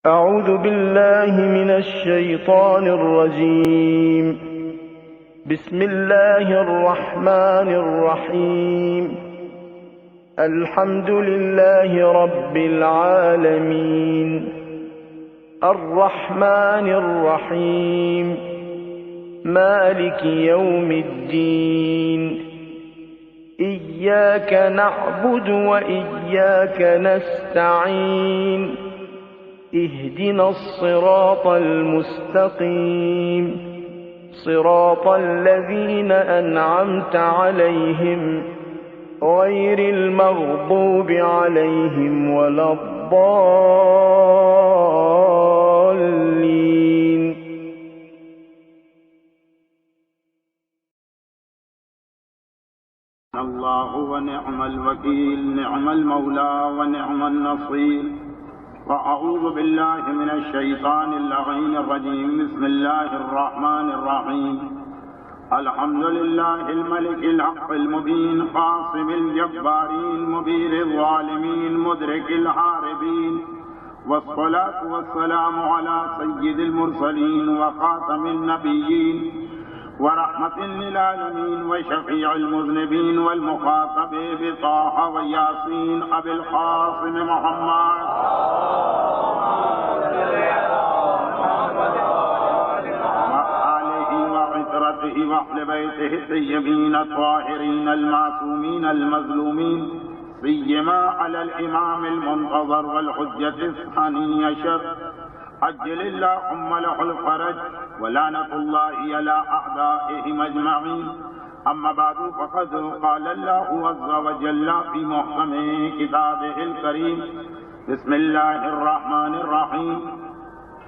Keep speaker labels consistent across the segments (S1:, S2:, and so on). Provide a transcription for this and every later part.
S1: أعوذ بالله من الشيطان الرجيم. بسم الله الرحمن الرحيم. الحمد لله رب العالمين الرحمن الرحيم مالك يوم الدين إياك نعبد وإياك نستعين اهدنا الصراط المستقيم صراط الذين أنعمت عليهم غير المغضوب عليهم ولا الضالين.
S2: الله ونعم الوكيل، نعم المولى ونعم النصير. وأعوذ بالله من الشيطان اللعين الرجيم. بسم الله الرحمن الرحيم. الحمد لله الملك الحق المبين قاصم الجبارين مبين الظالمين مدرك الحاربين، والصلاة والسلام على سيد المرسلين وخاتم النبيين ورحمة للعالمين وشفيع المذنبين والمخاطب بطه وياسين أبي القاسم محمد وآله وعترته وأهل بيته الطيبين الطاهرين المعصومين المظلومين، سيما على الإمام المنتظر والحجة الثاني عشر عجل اللهم له الفرج ولعنة الله على أعدائهم أجمعين. أما بعد فقد قال الله عز وجل في محكم كتابه الكريم. بسم الله الرحمن الرحيم.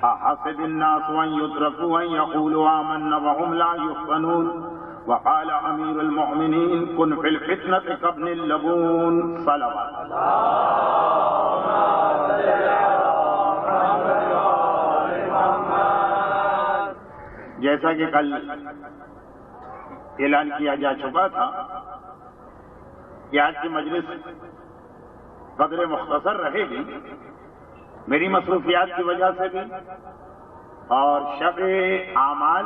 S2: أحسب الناس أن يتركوا أن يقولوا آمنا وهم لا يفتنون. وقال أمير المؤمنين كن في الفتنة كابن اللبون. صلوات جیسا کہ کل اعلان کیا جا چکا تھا کہ آج کی مجلس قدر مختصر رہے گی، میری مصروفیات کی وجہ سے بھی اور شب اعمال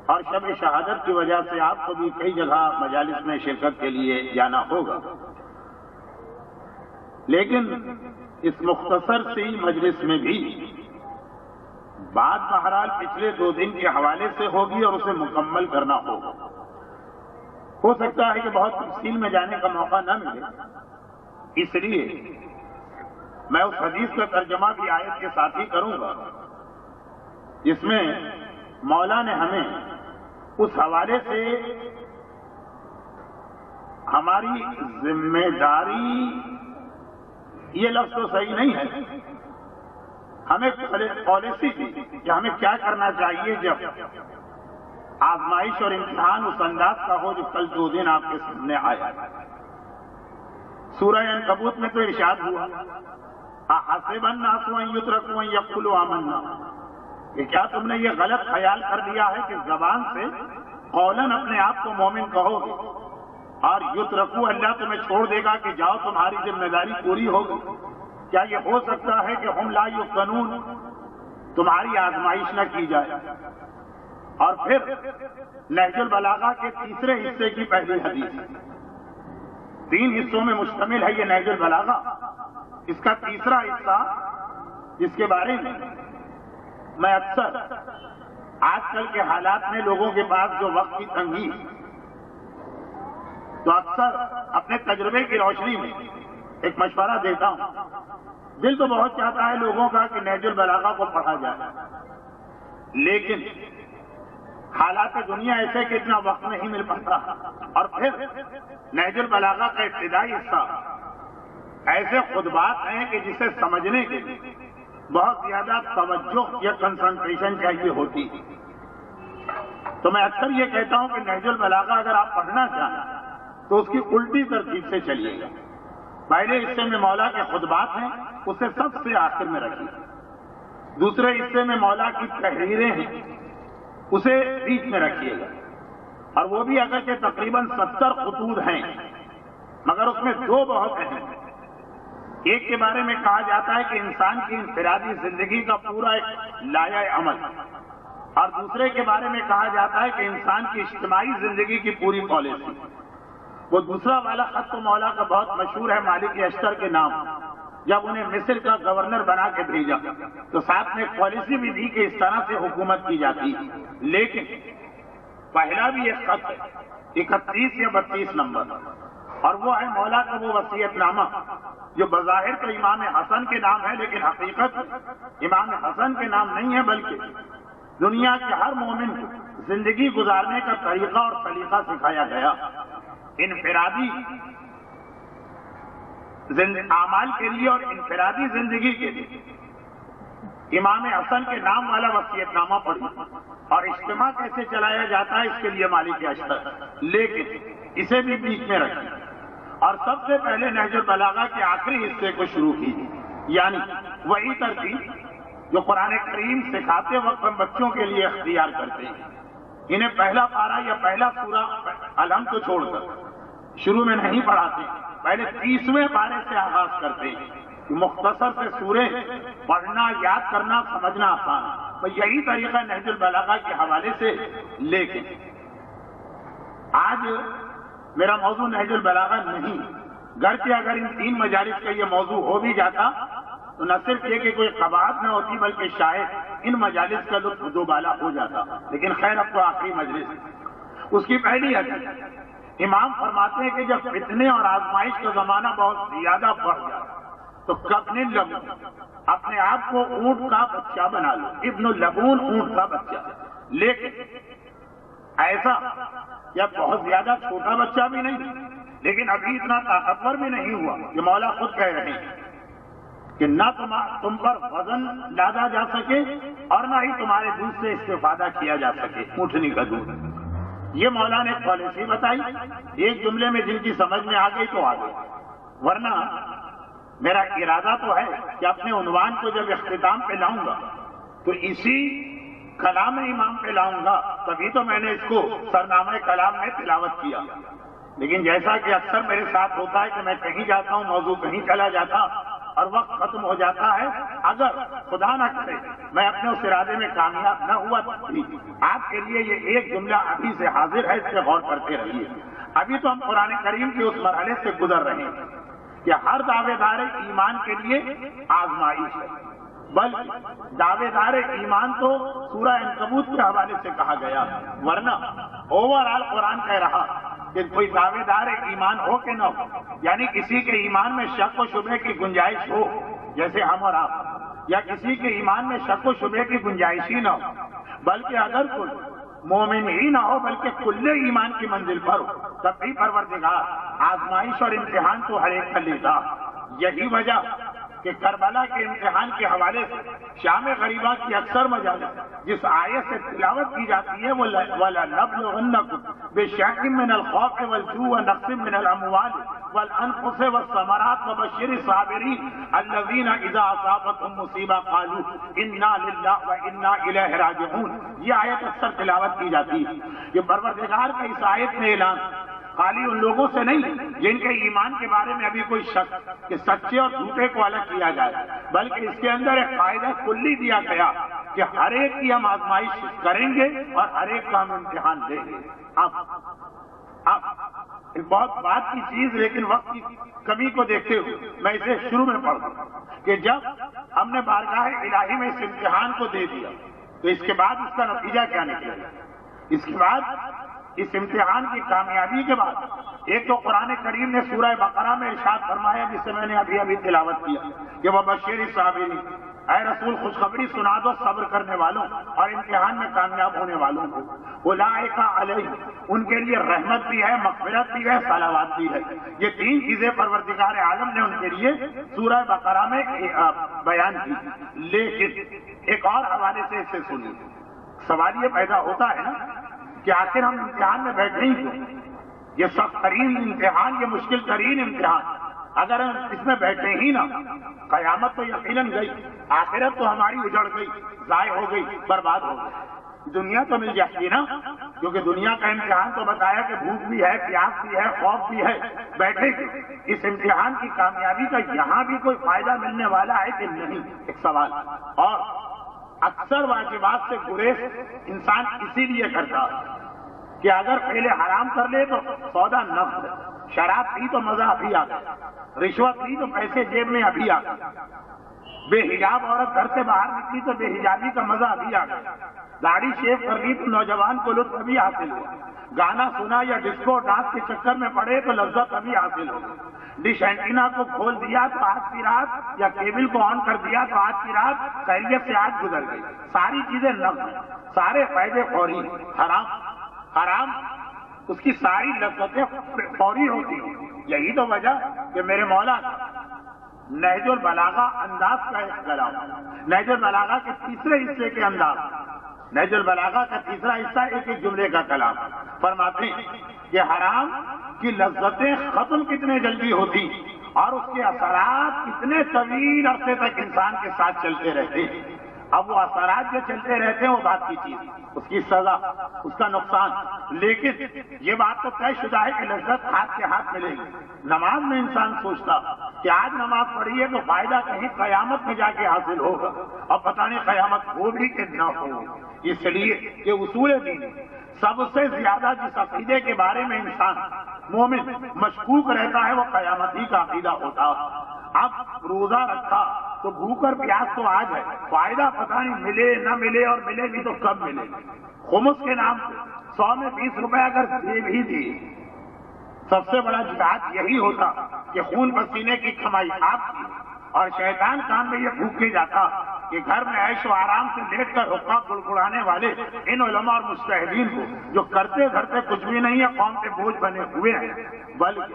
S2: اور شب شہادت کی وجہ سے آپ کو بھی کئی جگہ مجالس میں شرکت کے لیے جانا ہوگا، لیکن اس مختصر سی مجلس میں بھی بات بہرحال پچھلے 2 دن کے حوالے سے ہوگی اور اسے مکمل کرنا ہوگا۔ ہو سکتا ہے کہ بہت تفصیل میں جانے کا موقع نہ ملے، اس لیے میں اس حدیث کا ترجمہ بھی آیت کے ساتھ ہی کروں گا جس میں مولا نے ہمیں اس حوالے سے ہماری ذمہ داری، یہ لفظ تو صحیح نہیں ہے، ہمیں پالیسی دی کہ ہمیں کیا کرنا چاہیے جب آزمائش اور امتحان اس انداز کا ہو جو کل 2 دن آپ کے سامنے آیا۔ سورہ عنکبوت میں تو ارشاد ہوا احسب الناس ان یترکوا ان یقولوا آمنا، کہ کیا تم نے یہ غلط خیال کر لیا ہے کہ زبان سے قولاً اپنے آپ کو مومن کہو گے اور یترکوا اللہ تمہیں چھوڑ دے گا کہ جاؤ تمہاری ذمہ داری پوری ہوگی؟ کیا یہ ہو سکتا ہے کہ ہم لا یفتنون، تمہاری آزمائش نہ کی جائے؟ اور پھر نہج البلاغہ کے تیسرے حصے کی پہلی حدیث، 3 حصوں میں مشتمل ہے یہ نہج البلاغہ، اس کا تیسرا حصہ جس کے بارے میں میں اکثر آج کل کے حالات میں لوگوں کے پاس جو وقت کی تنگی ہے تو اکثر اپنے تجربے کی روشنی میں ایک مشورہ دیتا ہوں۔ دل تو بہت چاہتا ہے لوگوں کا کہ نہج البلاغہ کو پڑھا جائے، لیکن حالات دنیا ایسے کہ اتنا وقت نہیں مل پاتا، اور پھر نہج البلاغہ کا ابتدائی حصہ ایسے خطبات ہیں کہ جسے سمجھنے کے لیے بہت زیادہ توجہ یا کنسنٹریشن چاہیے ہوتی ہے۔ تو میں اکثر یہ کہتا ہوں کہ نہج البلاغہ اگر آپ پڑھنا چاہیں تو اس کی الٹی ترتیب سے چلیے گا۔ پہلے حصے میں مولا کے خطبات ہیں، اسے سب سے آخر میں رکھیے۔ دوسرے حصے میں مولا کی تحریریں ہیں، اسے بیچ میں رکھیے گا، اور وہ بھی اگرچہ تقریباً 70 خطوط ہیں مگر اس میں 2 بہت اہم ہیں۔ ایک کے بارے میں کہا جاتا ہے کہ انسان کی انفرادی زندگی کا پورا ایک لایہ عمل، اور دوسرے کے بارے میں کہا جاتا ہے کہ انسان کی اجتماعی زندگی کی پوری پالیسی۔ وہ دوسرا والا خط تو مولا کا بہت مشہور ہے، مالک اشتر کے نام۔ جب انہیں مصر کا گورنر بنا کے بھیجا تو ساتھ میں ایک پالیسی بھی دی کہ اس طرح سے حکومت کی جاتی ہے، لیکن پہلا بھی ایک خط ہے 31 یا 32 نمبر، اور وہ ہے مولا کا وہ وصیت نامہ جو بظاہر تو امام حسن کے نام ہے، لیکن حقیقت امام حسن کے نام نہیں ہے، بلکہ دنیا کے ہر مومن کو زندگی گزارنے کا طریقہ اور سلیقہ سکھایا گیا۔ انفرادی اعمال کے لیے اور انفرادی زندگی کے لیے امام حسن کے نام والا وصیت نامہ پڑھی، اور اجتماع کیسے چلایا جاتا ہے اس کے لیے مالک اشتر، لیکن اسے بھی بیچ میں رکھی اور سب سے پہلے نہج البلاغہ کے آخری حصے کو شروع کی، یعنی وہی ترتیب جو قرآن کریم سکھاتے وقت ہم بچوں کے لیے اختیار کرتے ہیں۔ انہیں پہلا پارہ یا پہلا سورہ الحمد کو چھوڑ کر شروع میں نہیں پڑھاتے، پہلے 30ویں پارے سے آغاز کرتے ہیں کہ مختصر سے سورے پڑھنا، یاد کرنا، سمجھنا آسان ہے۔ تو یہی طریقہ نہج البلاغہ کے حوالے سے، لیکن آج میرا موضوع نہج البلاغہ نہیں، گرچہ اگر ان 3 مجالس کا یہ موضوع ہو بھی جاتا تو نہ صرف یہ کہ کوئی قباحت نہ ہوتی، بلکہ شاید ان مجالس کا لطف دوبالا ہو جاتا، لیکن خیر اب تو آخری مجلس ہے۔ اس کی پہلی حدیث امام فرماتے ہیں کہ جب فتنے اور آزمائش کا زمانہ بہت زیادہ بڑھ جائے تو کبن لبون، اپنے آپ کو اونٹ کا بچہ بنا لو، ابن اللبون اونٹ کا بچہ، لیکن ایسا یا بہت زیادہ چھوٹا بچہ بھی نہیں، لیکن ابھی اتنا طاقتور بھی نہیں ہوا کہ مولا خود کہہ رہے ہیں کہ نہ تم پر وزن لادا جا سکے اور نہ ہی تمہارے دودھ سے استفادہ کیا جا سکے، اونٹنی کا دودھ۔ یہ مولا نے ایک پالیسی بتائی، ایک جملے میں جن کی سمجھ میں آ گئی تو آ گئی، ورنہ میرا ارادہ تو ہے کہ اپنے عنوان کو جب اختتام پہ لاؤں گا تو اسی کلام امام پہ لاؤں گا، تبھی تو میں نے اس کو سرنامہ کلام میں تلاوت کیا۔ لیکن جیسا کہ اکثر میرے ساتھ ہوتا ہے کہ میں کہیں جاتا ہوں، موضوع کہیں چلا جاتا اور وقت ختم ہو جاتا ہے، اگر خدا نہ کرے میں اپنے اس ارادے میں کامیاب نہ ہوا تو آپ کے لیے یہ ایک جملہ ابھی سے حاضر ہے، اس پہ غور کرتے رہیے۔ ابھی تو ہم قرآن کریم کے اس مرحلے سے گزر رہے ہیں کہ ہر دعوے دار ایمان کے لیے آزمائش ہے، بلکہ دعوے دار ایمان تو سورہ عنکبوت کے حوالے سے کہا گیا، ورنہ اوور آل قرآن کہہ رہا کہ کوئی دعوے دار ایمان ہو کہ نہ ہو، یعنی کسی کے ایمان میں شک و شبہ کی گنجائش ہو جیسے ہم اور آپ، یا کسی کے ایمان میں شک و شبہ کی گنجائش ہی نہ ہو، بلکہ اگر کوئی مومن ہی نہ ہو بلکہ کل ایمان کی منزل پر ہو، تب بھی پروردگار آزمائش اور امتحان تو ہر ایک کا لیتا۔ یہی وجہ کہ کربلا کے امتحان کے حوالے سے شام غریبہ کی اکثر مجالس جس آیت سے تلاوت کی جاتی ہے وہ وَلَنَبْلُوَنَّكُمْ بِشَيْءٍ مِّنَ الْخَوْفِ وَالْجُوعِ وَنَقْصٍ مِّنَ الْأَمْوَالِ وَالْأَنفُسِ وَالثَّمَرَاتِ وَبَشِّرِ الصَّابِرِينَ الَّذِينَ إِذَا أَصَابَتْهُمْ مُصِيبَةٌ قَالُوا إِنَّا لِلَّهِ وَإِنَّا إِلَيْهِ رَاجِعُونَ۔ یہ آیت اکثر تلاوت کی جاتی ہے۔ یہ پروردگار کا اس آیت میں اعلان خالی ان لوگوں سے نہیں جن کے ایمان کے بارے میں ابھی کوئی شک کہ سچے اور جھوٹے کو الگ کیا جائے، بلکہ اس کے اندر ایک قاعدہ کلی دیا گیا کہ ہر ایک کی ہم آزمائش کریں گے اور ہر ایک کا ہم امتحان دیں گے۔ اب ایک بہت بات کی چیز، لیکن وقت کی کمی کو دیکھتے ہوئے میں اسے شروع میں پڑھ دوں کہ جب ہم نے بارگاہ الہی میں اس امتحان کو دے دیا تو اس کے بعد اس کا نتیجہ کیا نکلے گا؟ اس کے بعد اس امتحان کی کامیابی کے بعد ایک تو قرآن کریم نے سورہ بقرہ میں ارشاد فرمایا، جس سے میں نے ابھی تلاوت کیا کہ وَبَشِّرِ الصَّابِرِينَ، اے رسول خوشخبری سنا دو صبر کرنے والوں اور امتحان میں کامیاب ہونے والوں کو، اولئک علیہم، ان کے لیے رحمت بھی ہے، مغفرت بھی ہے، صلوات بھی ہے۔ یہ 3 چیزیں پروردگار عالم نے ان کے لیے سورہ بقرہ میں بیان کی۔ لیکن ایک اور حوالے سے اسے سنیے، سوال یہ پیدا ہوتا ہے نا کہ آخر ہم امتحان میں بیٹھے ہی کیوں؟ یہ سخت ترین امتحان، یہ مشکل ترین امتحان، اگر ہم اس میں بیٹھے ہی نہ، قیامت تو یقیناً گئی، آخرت تو ہماری اجڑ گئی، ضائع ہو گئی، برباد ہو گئی۔ دنیا تو مل جاتی نا، کیونکہ دنیا کا امتحان تو بتایا کہ بھوک بھی ہے، پیاس بھی ہے، خوف بھی ہے، بیٹھے گی۔ اس امتحان کی کامیابی کا یہاں بھی کوئی فائدہ ملنے والا ہے کہ نہیں، ایک سوال۔ اور اکثر واجبات سے گریز انسان اسی لیے کرتا کہ اگر پہلے حرام کر لے تو سودا نفس ہے، شراب پی تو مزہ ابھی آ گیا، رشوت لی تو پیسے جیب میں ابھی آ گئے، بے حجاب عورت گھر سے باہر نکلی تو بے حجابی کا مزہ ابھی آ گیا، داڑھی شیو کر لی تو نوجوان کو لطف ابھی حاصل ہو، گانا سنا یا ڈسکو ڈانس کے چکر میں پڑے تو لذت ابھی حاصل ہو، ڈش اینٹینا کو کھول دیا تو آج کی رات، یا کیبل کو آن کر دیا تو آج کی رات خیریت سے آج گزر گئی۔ ساری چیزیں نفس ہیں، سارے فائدے فوری، حرام اس کی ساری لذتیں فوری ہوتی ہیں۔ یہی تو وجہ کہ میرے مولا نہج البلاغہ انداز کا ایک کلام، نہج البلاغہ کے تیسرے حصے کے انداز، نہج البلاغہ کا تیسرا حصہ ایک ایک جملے کا کلام، فرماتے ہیں کہ حرام کی لذتیں ختم کتنے جلدی ہوتی اور اس کے اثرات کتنے طویل عرصے تک انسان کے ساتھ چلتے رہتے ہیں۔ اب وہ اثرات جو چلتے رہتے ہیں وہ بات کی چیز، اس کی سزا، اس کا نقصان، لیکن یہ بات تو طے شدہ ہے کہ لذت ہاتھ کے ہاتھ ملے گی۔ نماز میں انسان سوچتا کہ آج نماز پڑھی ہے تو فائدہ کہیں قیامت میں جا کے حاصل ہوگا، اور پتہ نہیں قیامت ہو بھی کہ نہ ہو۔ اس لیے کہ اصول دین سب سے زیادہ جس عقیدے کے بارے میں انسان مومن مشکوک رہتا ہے وہ قیامت ہی کا عقیدہ ہوتا۔ اب روزہ رکھا تو بھوک اور پیاس تو آج ہے، فائدہ پتہ نہیں ملے نہ ملے، اور ملے بھی تو کب ملے۔ خمس کے نام سے 100 میں 20 روپے اگر دے بھی دیے، سب سے بڑا جہاد یہی ہوتا کہ خون پسینے کی کمائی آپ کی، اور شیطان کام میں یہ بھوک کے جاتا کہ گھر میں عیش و آرام سے لیٹ کر حقہ گڑگڑانے والے ان علماء اور مجتہدین کو جو کرتے دھرتے کچھ بھی نہیں ہے قوم پہ بوجھ بنے ہوئے ہیں۔ بلکہ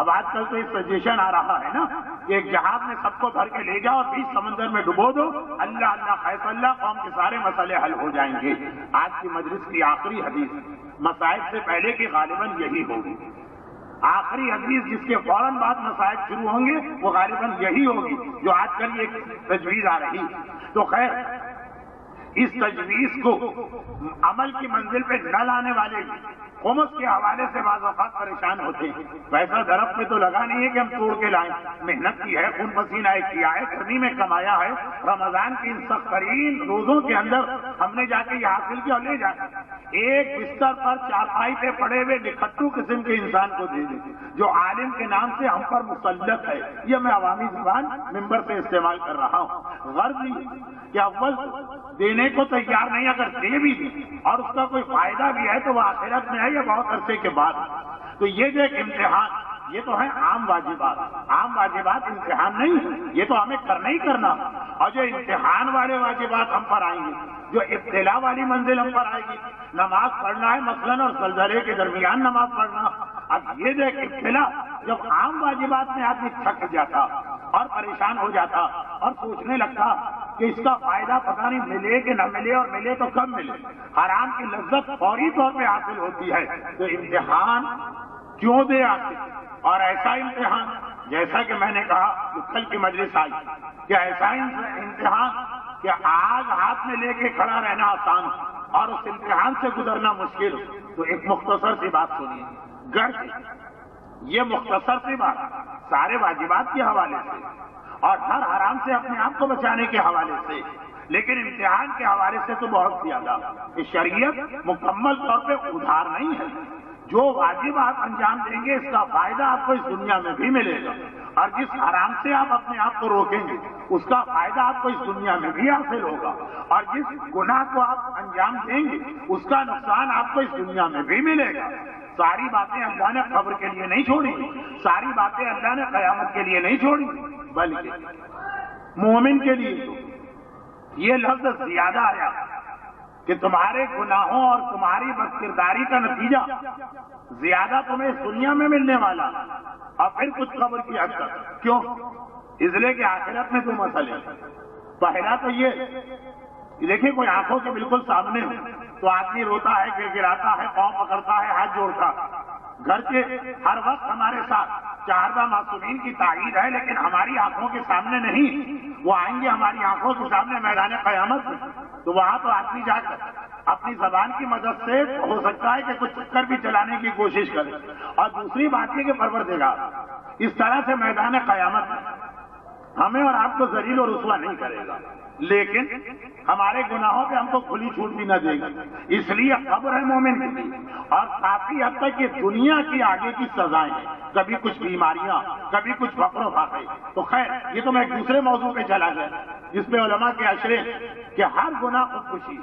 S2: اب آج کل تو یہ سجیشن آ رہا ہے نا کہ ایک جہاز میں سب کو بھر کے لے جاؤ اور 20 سمندر میں ڈبو دو، اللہ اللہ خیف اللہ، قوم کے سارے مسئلے حل ہو جائیں گے۔ آج کی مجلس کی آخری حدیث مسائل سے پہلے کی غالباً یہی ہوگی، آخری حدیث جس کے فوراً بعد مسائل شروع ہوں گے وہ غالباً یہی ہوگی جو آج کل یہ تجویز آ رہی۔ تو خیر، اس تجویز کو عمل کی منزل پہ نہ لانے والے خمس کے حوالے سے بعض اوقات پریشان ہوتے ہیں۔ پیسہ درخت پہ تو لگا نہیں ہے کہ ہم توڑ کے لائیں، محنت کی ہے، خون پسینہ کیا ہے، گرمی میں کمایا ہے، رمضان کی ان سخت ترین روزوں کے اندر ہم نے جا کے یہ حاصل کیا، لے جائیں۔ ایک بستر پر چارپائی پہ پڑے ہوئے نکھٹو قسم کے انسان کو دے دیں جو عالم کے نام سے ہم پر مسلط ہے، یہ میں عوامی زبان ممبر سے استعمال کر رہا ہوں۔ غرض یہ کہ اول دینے کو تیار نہیں، اگر دے بھی دی اور اس کا کوئی فائدہ بھی ہے تو وہ آخرت میں ہے یا بہت عرصے کے بعد۔ تو یہ جو ایک امتحان، یہ تو ہے عام واجبات، عام واجبات امتحان نہیں، یہ تو ہمیں کرنا ہی کرنا، اور جو امتحان والے واجبات ہم پر آئیں گے، جو ابتلا والی منزل ہم پر آئے گی، نماز پڑھنا ہے مثلاً اور زلزلے کے درمیان نماز پڑھنا۔ اب یہ جو ایک ابتلا، جب عام واجبات میں آدمی تھک جاتا اور پریشان ہو جاتا اور سوچنے لگتا کہ اس کا فائدہ پتہ نہیں ملے کہ نہ ملے، اور ملے تو کب ملے، حرام کی لذت فوری طور پہ حاصل ہوتی ہے، تو امتحان کیوں دے آخر؟ اور ایسا امتحان جیسا کہ میں نے کہا کہ کل کی مجلس آئی کہ ایسا امتحان کہ آگ ہاتھ میں لے کے کھڑا رہنا آسان اور اس امتحان سے گزرنا مشکل ہو۔ تو ایک مختصر سی بات سنیے، یہ مختصر سی بات سارے واجبات کے حوالے سے اور ہر حرام سے اپنے آپ کو بچانے کے حوالے سے، لیکن امتحان کے حوالے سے تو بہت زیادہ۔ اس شریعت مکمل طور پہ ادھار نہیں ہے، جو واجب آپ انجام دیں گے اس کا فائدہ آپ کو اس دنیا میں بھی ملے گا، اور جس حرام سے آپ اپنے آپ کو روکیں گے اس کا فائدہ آپ کو اس دنیا میں بھی حاصل ہوگا، اور جس گناہ کو آپ انجام دیں گے اس کا نقصان آپ کو اس دنیا میں بھی ملے گا۔ ساری باتیں اللہ نے قبر کے لیے نہیں چھوڑی، ساری باتیں اللہ نے قیامت کے لیے نہیں چھوڑی، بلکہ مومن کے لیے یہ لفظ زیادہ آیا کہ تمہارے گناہوں اور تمہاری بدکرداری کا نتیجہ زیادہ تمہیں اس دنیا میں ملنے والا، اور پھر کچھ قبر کی حد تک۔ کیوں؟ اس لیے کہ آخرت میں دو مسئلے، پہلا تو یہ دیکھیے کوئی آنکھوں کے بالکل سامنے ہو تو آدمی روتا ہے، گڑگڑاتا ہے، پاؤں پکڑتا ہے، ہاتھ جوڑتا۔ گھر کے ہر وقت ہمارے ساتھ چاردہ معصومین کی تائید ہے، لیکن ہماری آنکھوں کے سامنے نہیں، وہ آئیں گے ہماری آنکھوں کے سامنے میدان قیامت میں، تو وہاں تو آدمی جا کر اپنی زبان کی مدد سے ہو سکتا ہے کہ کچھ چکر بھی چلانے کی کوشش کرے، اور دوسری بات یہ کہ پروردگار اس طرح سے میدان قیامت میں ہمیں اور آپ کو ذلیل و رسوا نہیں کرے گا، لیکن ہمارے گناہوں پہ ہم کو کھلی چھوٹ بھی نہ دے گا۔ اس لیے قبر ہے مومن کے لیے، اور کافی حد تک یہ دنیا کی آگے کی سزائیں ہیں، کبھی کچھ بیماریاں، کبھی کچھ فقر و فاقے۔ تو خیر یہ تو میں ایک دوسرے موضوع پہ چلا گیا جس پہ علماء کے اشرے کہ ہر گناہ خودکشی،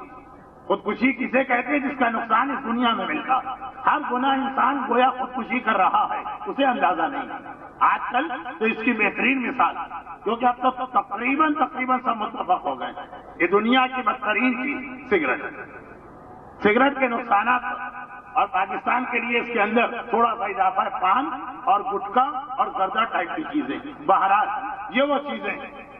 S2: خودکشی کسے کہتے ہیں جس کا نقصان اس دنیا میں ملتا، ہر گناہ انسان گویا خودکشی کر رہا ہے، اسے اندازہ نہیں۔ آج کل تو اس کی بہترین مثال، کیونکہ اب تو تقریباً سب متفق ہو گئے، یہ دنیا کی بدترین چیز سگریٹ کے نقصانات، اور پاکستان کے لیے اس کے اندر تھوڑا سا اضافہ ہے پان اور گٹکا اور زردہ ٹائپ کی چیزیں۔ بہرحال یہ وہ چیزیں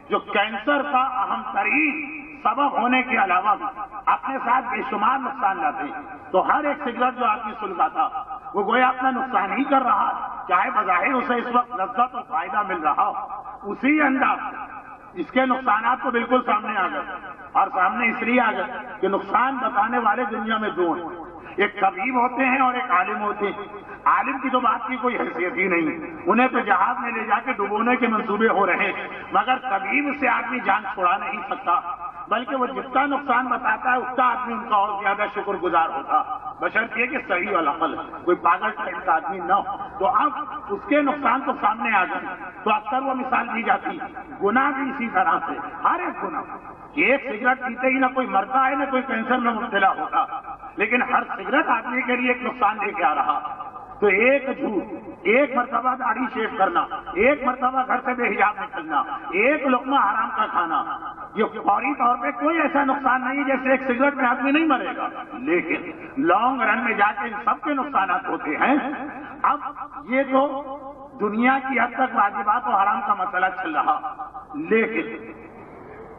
S2: جو کینسر کا اہم ترین سبب ہونے کے علاوہ بھی اپنے ساتھ بے شمار نقصان لاتے ہیں۔ تو ہر ایک سگریٹ جو آدمی سلگاتا وہ گویا اپنا نقصان ہی کر رہا، چاہے بظاہر اسے اس وقت لذت اور فائدہ مل رہا ہو، اسی انداز سے اس کے نقصانات تو بالکل سامنے آ گئے، اور سامنے اس لیے آ گئے کہ نقصان بتانے والے دنیا میں دو ہیں، ایک طبیب ہوتے ہیں اور ایک عالم ہوتے ہیں۔ عالم کی تو بات کی کوئی حیثیت ہی نہیں، انہیں تو جہاز میں لے جا کے ڈبونے کے منصوبے ہو رہے ہیں، مگر طبیب سے آدمی جان چھڑا نہیں سکتا، بلکہ وہ جتنا نقصان بتاتا ہے اتنا آدمی ان کا اور زیادہ شکر گزار ہوتا، بشرطیے کہ صحیح العقل، کوئی پاگل ٹائپ کا آدمی نہ ہو۔ تو اب اس کے نقصان تو سامنے آ گئے، تو اکثر وہ مثال دی جاتی، گناہ بھی اسی طرح سے، ہر ایک گناہ، ایک سگریٹ پیتے ہی نہ کوئی مرتا ہے نہ کوئی کینسر میں مبتلا ہوتا، لیکن ہر سگریٹ آدمی کے لیے ایک نقصان لے کے آ رہا۔ تو ایک جھوٹ، ایک مرتبہ داڑھی شیو کرنا، ایک مرتبہ گھر سے بے حجاب نکلنا، ایک لقمہ حرام کا کھانا، یہ فوری طور پہ کوئی ایسا نقصان نہیں جیسے ایک سگریٹ میں آدمی نہیں مرے گا، لیکن لانگ رن میں جا کے ان سب کے نقصانات ہوتے ہیں۔ اب یہ تو دنیا کی حد تک واجبات و حرام کا مسئلہ چل رہا، لیکن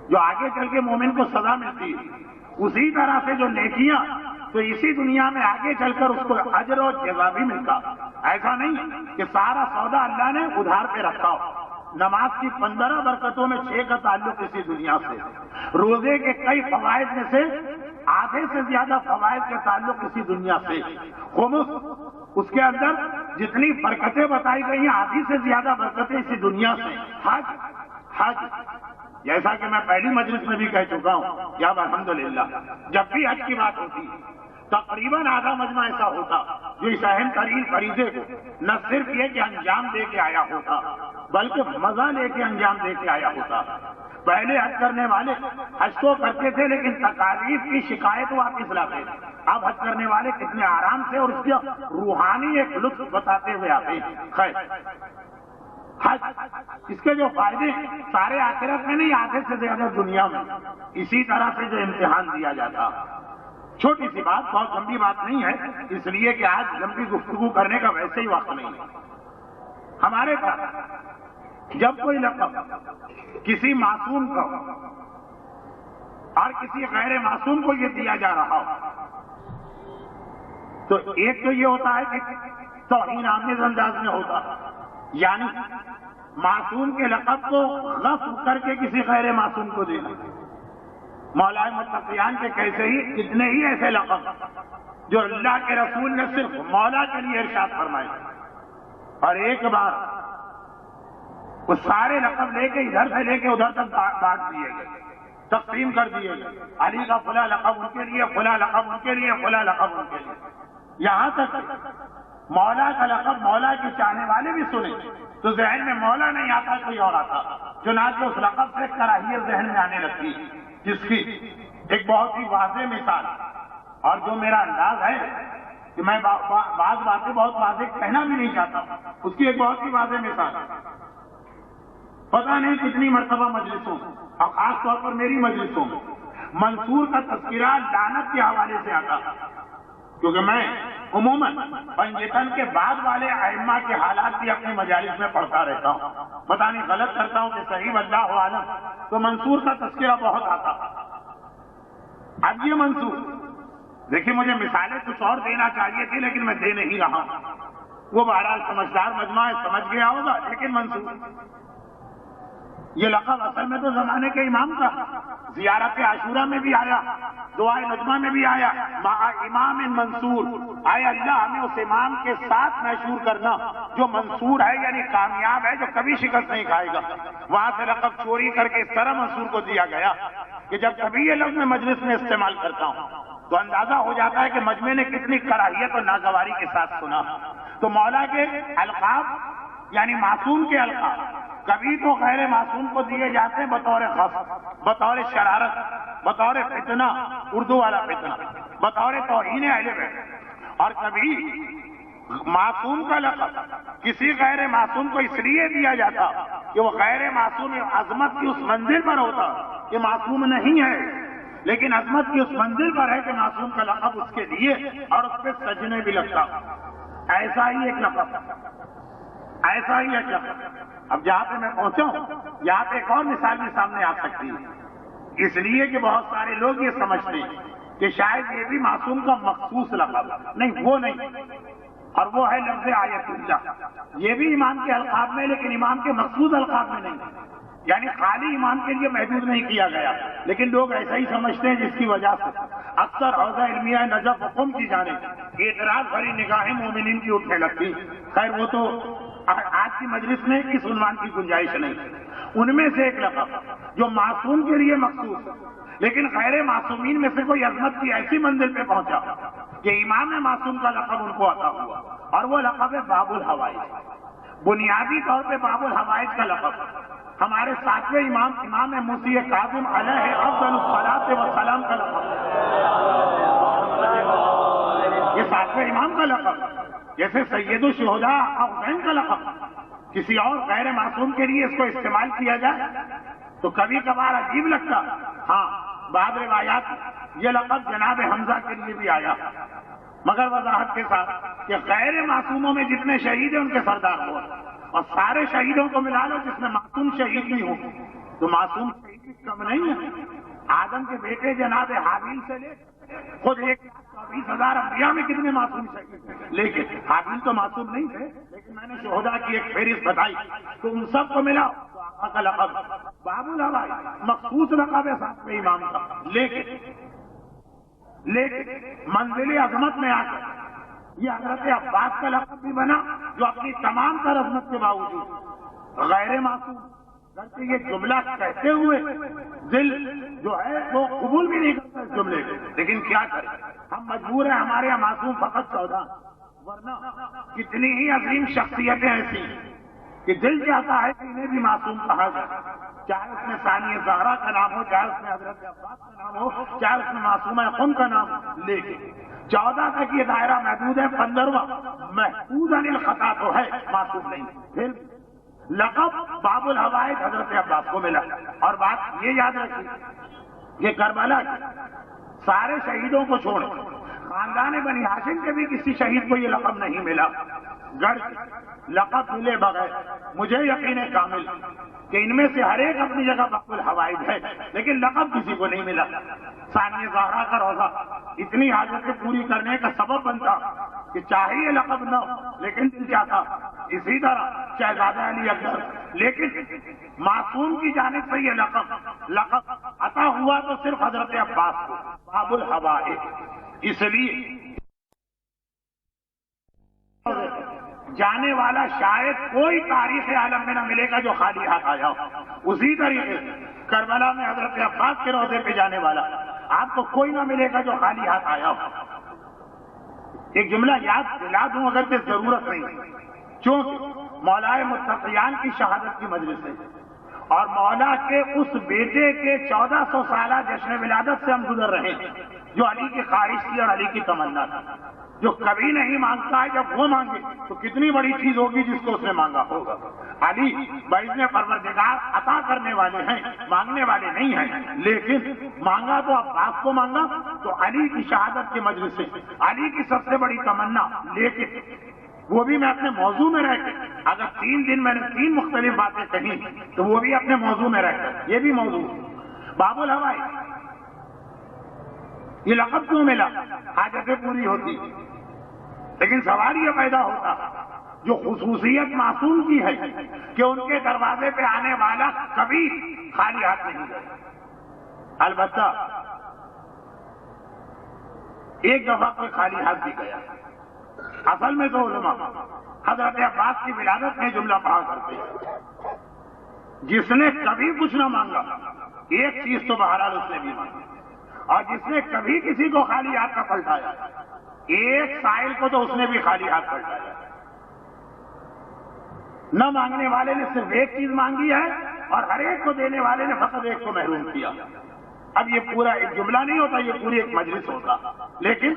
S2: جو آگے چل کے مومن کو سزا ملتی ہے اسی طرح سے جو نیکیاں، تو اسی دنیا میں آگے چل کر اس کو اجر و جزا بھی ملتا۔ ایسا نہیں کہ سارا سودا اللہ نے ادھار پہ رکھا ہو۔ نماز کی 15 برکتوں میں 6 کا تعلق اسی دنیا سے، روزے کے کئی فوائد میں سے آدھے سے زیادہ فوائد کا تعلق اسی دنیا سے، خمس اس کے اندر جتنی برکتیں بتائی گئی ہیں آدھی سے زیادہ برکتیں اسی دنیا سے، حج جیسا کہ میں پہلی مجلس میں بھی کہہ چکا ہوں کہ اب الحمدللہ جب بھی حج کی بات ہوتی تقریباً آدھا مجمع ایسا ہوتا جو اس اہم ترین فریضے کو نہ صرف یہ کہ انجام دے کے آیا ہوتا بلکہ مزہ لے کے انجام دے کے آیا ہوتا۔ پہلے حج کرنے والے حج تو کرتے تھے لیکن تکالیف کی شکایت واپس لاتے، اب حج کرنے والے کتنے آرام سے اور اس کا روحانی ایک لطف بتاتے ہوئے آتے ہیں۔ خیر حج اس کے جو فائدے سارے آخرت میں نہیں، آدھے سے زیادہ دنیا میں، اسی طرح سے جو امتحان دیا جاتا۔ چھوٹی سی بات، بہت لمبی بات نہیں ہے، اس لیے کہ آج لمبی گفتگو کرنے کا ویسے ہی وقت نہیں ہے۔ ہمارے پاس جب کوئی لقب کسی معصوم کو اور کسی غیر معصوم کو یہ دیا جا رہا ہو تو ایک تو یہ ہوتا ہے کہ توہین آمیز انداز میں ہوتا، یعنی معصوم کے لقب کو غصب کر کے کسی غیر معصوم کو دینا۔ مولا متقیان کے کیسے ہی کتنے ہی ایسے لقب جو اللہ کے رسول نے صرف مولا کے لیے ارشاد فرمائے، اور ایک بار وہ سارے لقب لے کے ادھر سے لے کے ادھر تک بانٹ دیے گئے، تقسیم کر دیے گئے، علی کا فلاں لقب ان کے لیے، فلاں لقب ان کے لیے، فلاں لقب ان کے لیے، یہاں تک مولا کا لقب مولا کے چاہنے والے بھی سنے تو ذہن میں مولا نہیں آتا، کوئی اور آتا، چنانچہ اس لقب سے کراہیت ذہن میں آنے لگتی، جس کی ایک بہت ہی واضح مثال، اور جو میرا انداز ہے کہ میں بعض باتیں بہت واضح کہنا بھی نہیں چاہتا، اس کی ایک بہت ہی واضح مثال، پتہ نہیں کتنی مرتبہ مجلسوں اور خاص طور پر میری مجلسوں میں منصور کا تذکرہ لعنت کے حوالے سے آتا، کیونکہ میں عموماً پنجتن کے بعد والے ائمہ کے حالات بھی اپنی مجالس میں پڑھتا رہتا ہوں، پتہ نہیں غلط کرتا ہوں کہ صحیح، اللہ عالم، تو منصور کا تذکرہ بہت آتا۔ اب یہ منصور دیکھیے، مجھے مثالیں کچھ اور دینا چاہیے تھی لیکن میں دے نہیں رہا ہوں، وہ بہرحال سمجھدار مجمع ہے، سمجھ گیا ہوگا، لیکن منصور یہ لقب اصل میں تو زمانے کے امام کا، زیارت عاشورہ میں بھی آیا، دعائے نجمہ میں بھی آیا، مع امام منصور، آئے اللہ ہمیں اس امام کے ساتھ محشور کرنا جو منصور ہے، یعنی کامیاب ہے، جو کبھی شکست نہیں کھائے گا۔ وہاں سے لقب چوری کر کے اس طرح منصور کو دیا گیا کہ جب کبھی یہ لفظ میں مجلس میں استعمال کرتا ہوں تو اندازہ ہو جاتا ہے کہ مجمع نے کتنی کراہیت اور ناگواری کے ساتھ سنا۔ تو مولا کے القاب یعنی معصوم کے القاب کبھی تو غیر معصوم کو دیے جاتے ہیں بطور خف، بطور شرارت، بطور فتنہ، اردو والا فتنہ، بطور توہین اہل بیت، اور کبھی معصوم کا لقب کسی غیر معصوم کو اس لیے دیا جاتا کہ وہ غیر معصوم عظمت کی اس منزل پر ہوتا کہ معصوم نہیں ہے، لیکن عظمت کی اس منزل پر ہے کہ معصوم کا لقب اس کے لیے اور اس پہ سجنے بھی لگتا۔ ایسا ہی ایک لقب، ایسا ہی ایک لقب۔ اب جہاں پہ میں پہنچا ہوں یہاں پہ ایک اور مثال بھی سامنے آ سکتی ہے، اس لیے کہ بہت سارے لوگ یہ سمجھتے ہیں کہ شاید یہ بھی معصوم کا مخصوص لقب، نہیں وہ نہیں، اور وہ ہے لفظ آیت اللہ۔ یہ بھی امام کے القاب میں، لیکن امام کے مخصوص القاب میں نہیں، یعنی خالی امام کے لیے محدود نہیں کیا گیا، لیکن لوگ ایسا ہی سمجھتے ہیں، جس کی وجہ سے اکثر حوزہ علمیہ نجف و قم کی جانب اعتراض بھری نگاہیں مومنین کی اٹھنے لگتی۔ خیر وہ تو آج کی مجلس میں اس عنوان کی گنجائش نہیں۔ ان میں سے ایک لقب جو معصوم کے لیے مخصوص لیکن غیر معصومین میں سے کوئی عظمت کی ایسی منزل پہ پہنچا کہ امام معصوم کا لقب ان کو عطا ہوا، اور وہ لقب ہے باب الحوائج۔ بنیادی طور پہ باب الحوائج کا لقب ہمارے ساتویں امام موسی کاظم علیہ افضل الصلاۃ والسلام کا لقب، یہ ساتویں امام کا لقب، جیسے سید الشہداء حسین کا لقب کسی اور غیر معصوم کے لیے اس کو استعمال کیا جائے تو کبھی کبھار عجیب لگتا۔ ہاں بعض روایات یہ لقب جناب حمزہ کے لیے بھی آیا، مگر وضاحت کے ساتھ کہ غیر معصوموں میں جتنے شہید ہیں ان کے سردار ہو، اور سارے شہیدوں کو ملا لو جس میں معصوم شہید بھی ہو، تو معصوم شہید بھی کم نہیں ہے۔ آدم کے بیٹے جناب حابیل سے لے خود 1,24,000 انبیاء میں کتنے معصوم شہید ہیں، لیکن حابیل تو معصوم نہیں تھے، لیکن میں نے شہداء کی ایک فہرست بتائی تو ان سب کو ملا آقا کا لقب باب الحوائج، مخصوص لقب ہے ساتویں امام کا، لیکن منزل عظمت میں آ کر یہ حضرت عباس کا لقب بھی بنا جو اپنی تمام تر عظمت کے باوجود غیر معصوم کرتے یہ جملہ کہتے ہوئے دل جو ہے وہ قبول بھی نہیں کرتا اس جملے کو، لیکن کیا کریں، ہم مجبور ہیں، ہمارے یہاں معصوم فقط 14، ورنہ کتنی ہی عظیم شخصیتیں ایسی کہ دل چاہتا ہے کہ انہیں بھی معصوم کہا جائے، چاہے اس میں ثانیہ زہرا کا نام ہو، چاہے اس میں حضرت عباس کا نام ہو، چاہے اس میں معصومہ قم کا نام ہو، لیکن 14 تک یہ دائرہ محدود ہے، 15واں محفوظ عن الخطا تو ہے، معصوم نہیں۔ پھر لقب باب الحوائج حضرت عباس کو ملا، اور بات یہ یاد رکھیے کہ کربلا کے سارے شہیدوں کو چھوڑ خاندان بنی ہاشم کے بھی کسی شہید کو یہ لقب نہیں ملا، لقب ملے بغیر مجھے یقین کامل کہ ان میں سے ہر ایک اپنی جگہ باب الحوائج ہے، لیکن لقب کسی کو نہیں ملا۔ ثانیہ زہرا کا روزہ اتنی حاجتیں پوری کرنے کا سبب بنتا کہ چاہے یہ لقب نہ ہو لیکن دل چاہتا، اسی طرح شہزادہ علی اکبر، لیکن معصوم کی جانب سے یہ لقب عطا ہوا تو صرف حضرت عباس کو باب الحوائج، اس لیے جانے والا شاید کوئی تاریخ عالم میں نہ ملے گا جو خالی ہاتھ آیا ہو۔ اسی طریقے سے کربلا میں حضرت عباس کے روضے پہ جانے والا آپ کو کوئی نہ ملے گا جو خالی ہاتھ آیا ہو۔ ایک جملہ یاد دلا دوں اگر کہ ضرورت نہیں، چونکہ مولا متقیان کی شہادت کی مجلس ہے اور مولا کے اس بیٹے کے 1400 سالہ جشن ولادت سے ہم گزر رہے ہیں جو علی کی خواہش تھی اور علی کی تمنا تھی، جو کبھی نہیں مانگتا ہے، جب وہ مانگے تو کتنی بڑی چیز ہوگی جس کو اس نے مانگا ہوگا۔ علی باذن پروردگار عطا کرنے والے ہیں، مانگنے والے نہیں ہیں، لیکن مانگا تو عباس کو مانگا تو علی کی شہادت کے مجلس سے علی کی سب سے بڑی تمنا، لیکن وہ بھی میں اپنے موضوع میں رہ کے اگر 3 دن میں نے 3 مختلف باتیں کہیں تو وہ بھی اپنے موضوع میں رہ کر یہ بھی موضوع باب الحوائج۔ یہ لقب کیوں ملا؟ حاجتیں پوری ہوتی، لیکن سوال یہ پیدا ہوتا جو خصوصیت معصوم کی ہے کہ ان کے دروازے پہ آنے والا کبھی خالی ہاتھ نہیں گیا۔ البتہ ایک دفعہ کوئی خالی ہاتھ بھی گیا۔ اصل میں تو علماء حضرت عباس کی ولادت میں جملہ پڑھا کرتے ہیں، جس نے کبھی کچھ نہ مانگا ایک چیز تو بہرحال اس نے بھی مانگی، اور جس نے کبھی کسی کو خالی ہاتھ کا پلٹایا ایک سائل کو تو اس نے بھی خالی ہاتھ پلٹایا۔ نہ مانگنے والے نے صرف ایک چیز مانگی ہے اور ہر ایک کو دینے والے نے فقط ایک کو محروم کیا۔ اب یہ پورا ایک جملہ نہیں ہوتا، یہ پوری ایک مجلس ہوتا، لیکن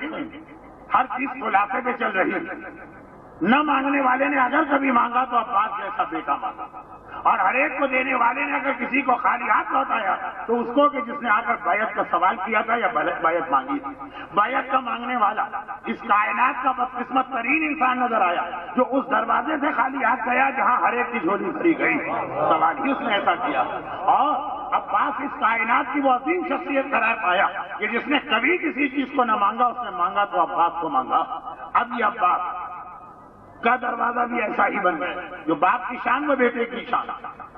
S2: ہر چیز خلاصے پہ چل رہی ہے۔ نہ مانگنے والے نے اگر کبھی مانگا تو عباس جیسا بیٹا مانگا، اور ہر ایک کو دینے والے نے اگر کسی کو خالی ہاتھ لوٹایا تو اس کو کہ جس نے آ کر بیعت کا سوال کیا تھا یا بیعت مانگی تھی، بیعت کا مانگنے والا اس کائنات کا بدقسمت ترین انسان نظر آیا جو اس دروازے سے خالی ہاتھ گیا جہاں ہر ایک کی جھولی بھری گئی، سوال ہی اس نے ایسا کیا۔ اور عباس اس کائنات کی وہ عظیم شخصیت قرار پایا کہ جس نے کبھی کسی چیز کو نہ مانگا اس نے مانگا تو عباس کو مانگا۔ اب یہ عباس کا دروازہ بھی ایسا ہی بن گیا جو باپ کی شان و بیٹے کی شان،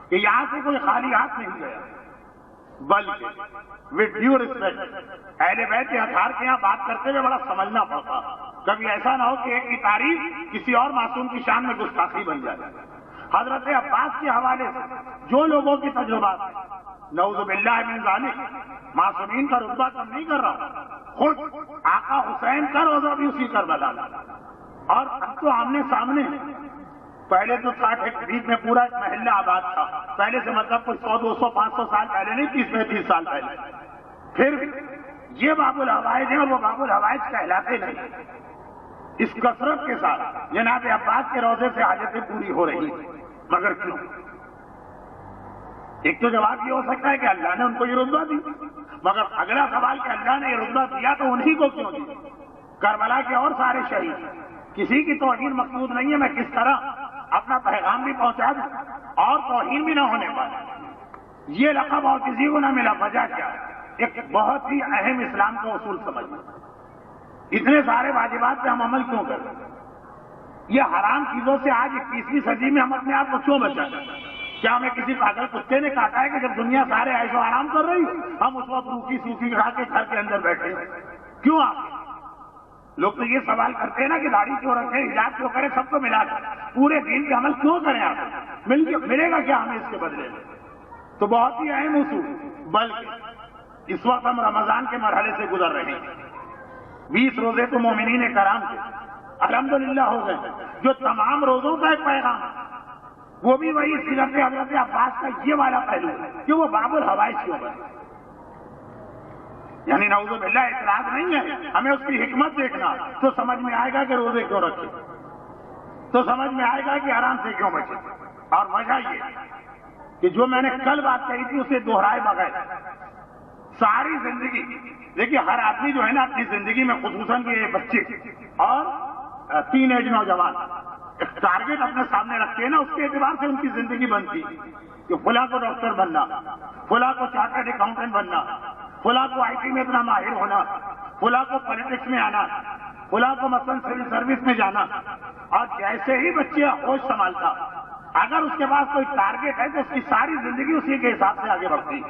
S2: کہ یہاں سے کوئی خالی ہاتھ نہیں گیا، بلکہ وتھ ڈیو ریسپیکٹ اہل بیت اطہار کے یہاں بات کرتے ہوئے بڑا سمجھنا پڑتا، کبھی ایسا نہ ہو کہ ایک کی تعریف کسی اور معصوم کی شان میں گستاخی بن جائے۔ حضرت عباس کے حوالے سے جو لوگوں کی تجربات ہیں، نعوذ باللہ من ذالک، معصومین کا رتبہ کم نہیں کر رہا، خود آقا حسین کا روزہ بھی اسی کربلا میں، اور اب تو آمنے سامنے، پہلے تو 60 میں پورا ایک محلہ آباد تھا، پہلے سے مطلب کوئی 100 200 500 سال پہلے نہیں، 30 سال پہلے، پھر یہ باب الحوائج ہیں اور وہ باب الحوائج کہلاتے نہیں۔ اس کثرت کے ساتھ جناب عباس کے روزے سے حاجتیں پوری ہو رہی، مگر کیوں؟ ایک تو جواب یہ ہو سکتا ہے کہ اللہ نے ان کو یہ رتبہ دی، مگر اگلا سوال کہ اللہ نے یہ رتبہ دیا تو انہی کو کیوں دی؟ کربلا کے اور سارے شہید، کسی کی توہین مقصود نہیں ہے، میں کس طرح اپنا پیغام بھی پہنچا دوں اور توہین بھی نہ ہونے پائے، یہ لقب اور کسی کو نہ ملا، وجہ کیا ہے؟ ایک بہت ہی اہم اسلام کا اصول سمجھنا، اتنے سارے واجبات پہ ہم عمل کیوں کر رہے ہیں؟ یہ حرام چیزوں سے آج 21ویں صدی میں ہم اپنے آپ کو کیوں بچائیں؟ کیا ہمیں کسی پاگل کتے نے کاٹا ہے کہ جب دنیا سارے عیش و آرام کر رہی ہم اس وقت روکی سوکھی کھا کے گھر کے اندر بیٹھے کیوں؟ آپ لوگ تو یہ سوال کرتے ہیں نا کہ داڑھی کیوں رکھیں، حجاب کیوں کریں، سب کو ملا کر پورے دین پہ عمل کیوں کریں؟ آپ ملے گا کیا ہمیں اس کے بدلے میں؟ تو بہت ہی اہم اصول، بلکہ اس وقت ہم رمضان کے مرحلے سے گزر رہے ہیں، 20 روزے تو مومنین کرام کے الحمدللہ ہو گئے، جو تمام روزوں کا ایک پیغام ہے وہ بھی وہی سیرت حضرت عباس کا یہ والا پہلو ہے کہ وہ باب الحوائج کیوں بنے، یعنی نعوذ باللہ اعتراض نہیں ہے، ہمیں اس کی حکمت دیکھنا تو سمجھ میں آئے گا کہ روزے کیوں رکھے، تو سمجھ میں آئے گا کہ آرام سے کیوں بچے، اور وجہ یہ کہ جو میں نے کل بات کہی تھی اسے دوہرائے بغیر ساری زندگی، دیکھیے ہر آدمی جو ہے نا اپنی زندگی میں خصوصاً کہ بچے اور ٹین ایج نوجوان ایک ٹارگیٹ اپنے سامنے رکھتے ہیں نا، اس کے اعتبار سے ان کی زندگی بنتی کہ فلاں کو ڈاکٹر بننا، فلاں کو چارٹرڈ اکاؤنٹنٹ بننا، فلاں کو آئی ٹی میں اتنا ماہر ہونا، فلاں کو پالیٹکس میں آنا، فلاں کو مثلاً سول سروس میں جانا، اور جیسے ہی بچے ہوش سنبھالتا اگر اس کے پاس کوئی ٹارگیٹ ہے تو اس کی ساری زندگی اسی کے حساب سے آگے بڑھتی،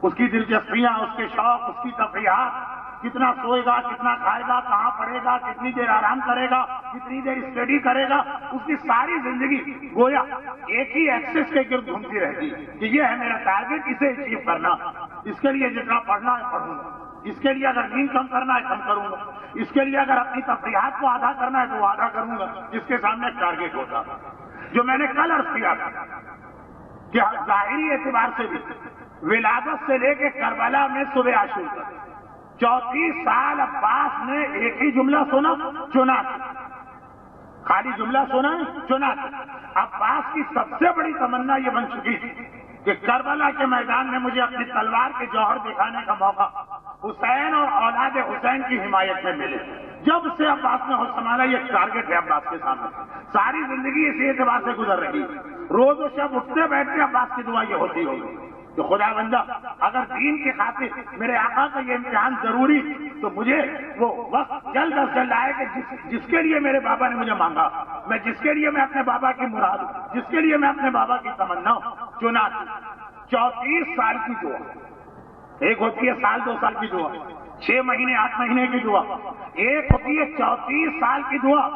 S2: اس کی دلچسپیاں، اس کے شوق، اس کی تفریحات، کتنا سوئے گا، کتنا کھائے گا، کہاں پڑھے گا، کتنی دیر آرام کرے گا، کتنی دیر اسٹڈی کرے گا، اس کی ساری زندگی گویا ایک ہی ایکسس کے گرد گھومتی رہتی کہ یہ ہے میرا ٹارگیٹ، اسے اچیو کرنا، اس کے لیے جتنا پڑھنا ہے پڑھوں گا، اس کے لیے اگر نیند کم کرنا ہے کم کروں گا، اس کے لیے اگر اپنی تفریحات کو آدھا کرنا ہے تو وہ آدھا کروں گا، جس کے سامنے ایک ٹارگیٹ ہوتا، جو میں نے کل عرض کیا تھا کہ ظاہری اعتبار سے بھی ولادت سے لے کے کربلا میں صبح عاشور تک 34 سال عباس نے ایک ہی جملہ سنا، چنا، خالی جملہ سنا چنا۔ عباس کی سب سے بڑی تمنا یہ بن چکی تھی کہ کربلا کے میدان میں مجھے اپنی تلوار کے جوہر دکھانے کا موقع حسین اور اولاد حسین کی حمایت میں ملے۔ جب سے عباس نے ہوش سنبھالا یہ ٹارگیٹ ہے عباس کے سامنے، ساری زندگی اسی اعتبار سے گزر رہی، روز و شب اٹھتے بیٹھتے عباس کی دعا یہ ہوتی ہوگی کہ خدا بندہ اگر دین کی خاطر میرے آقا کا یہ امتحان ضروری تو مجھے وہ وقت جلد از جلد آئے کہ جس کے لیے میرے بابا نے مجھے مانگا، میں جس کے لیے میں اپنے بابا کی مراد ہوں، جس کے لیے میں اپنے بابا کی تمنا ہوں۔ چنانچہ 34 سال کی دعا، ایک ہوتی ہے سال 2 سال کی دعا، 6 مہینے 8 مہینے کی دعا، ایک ہوتی ہے 34 سال کی دعا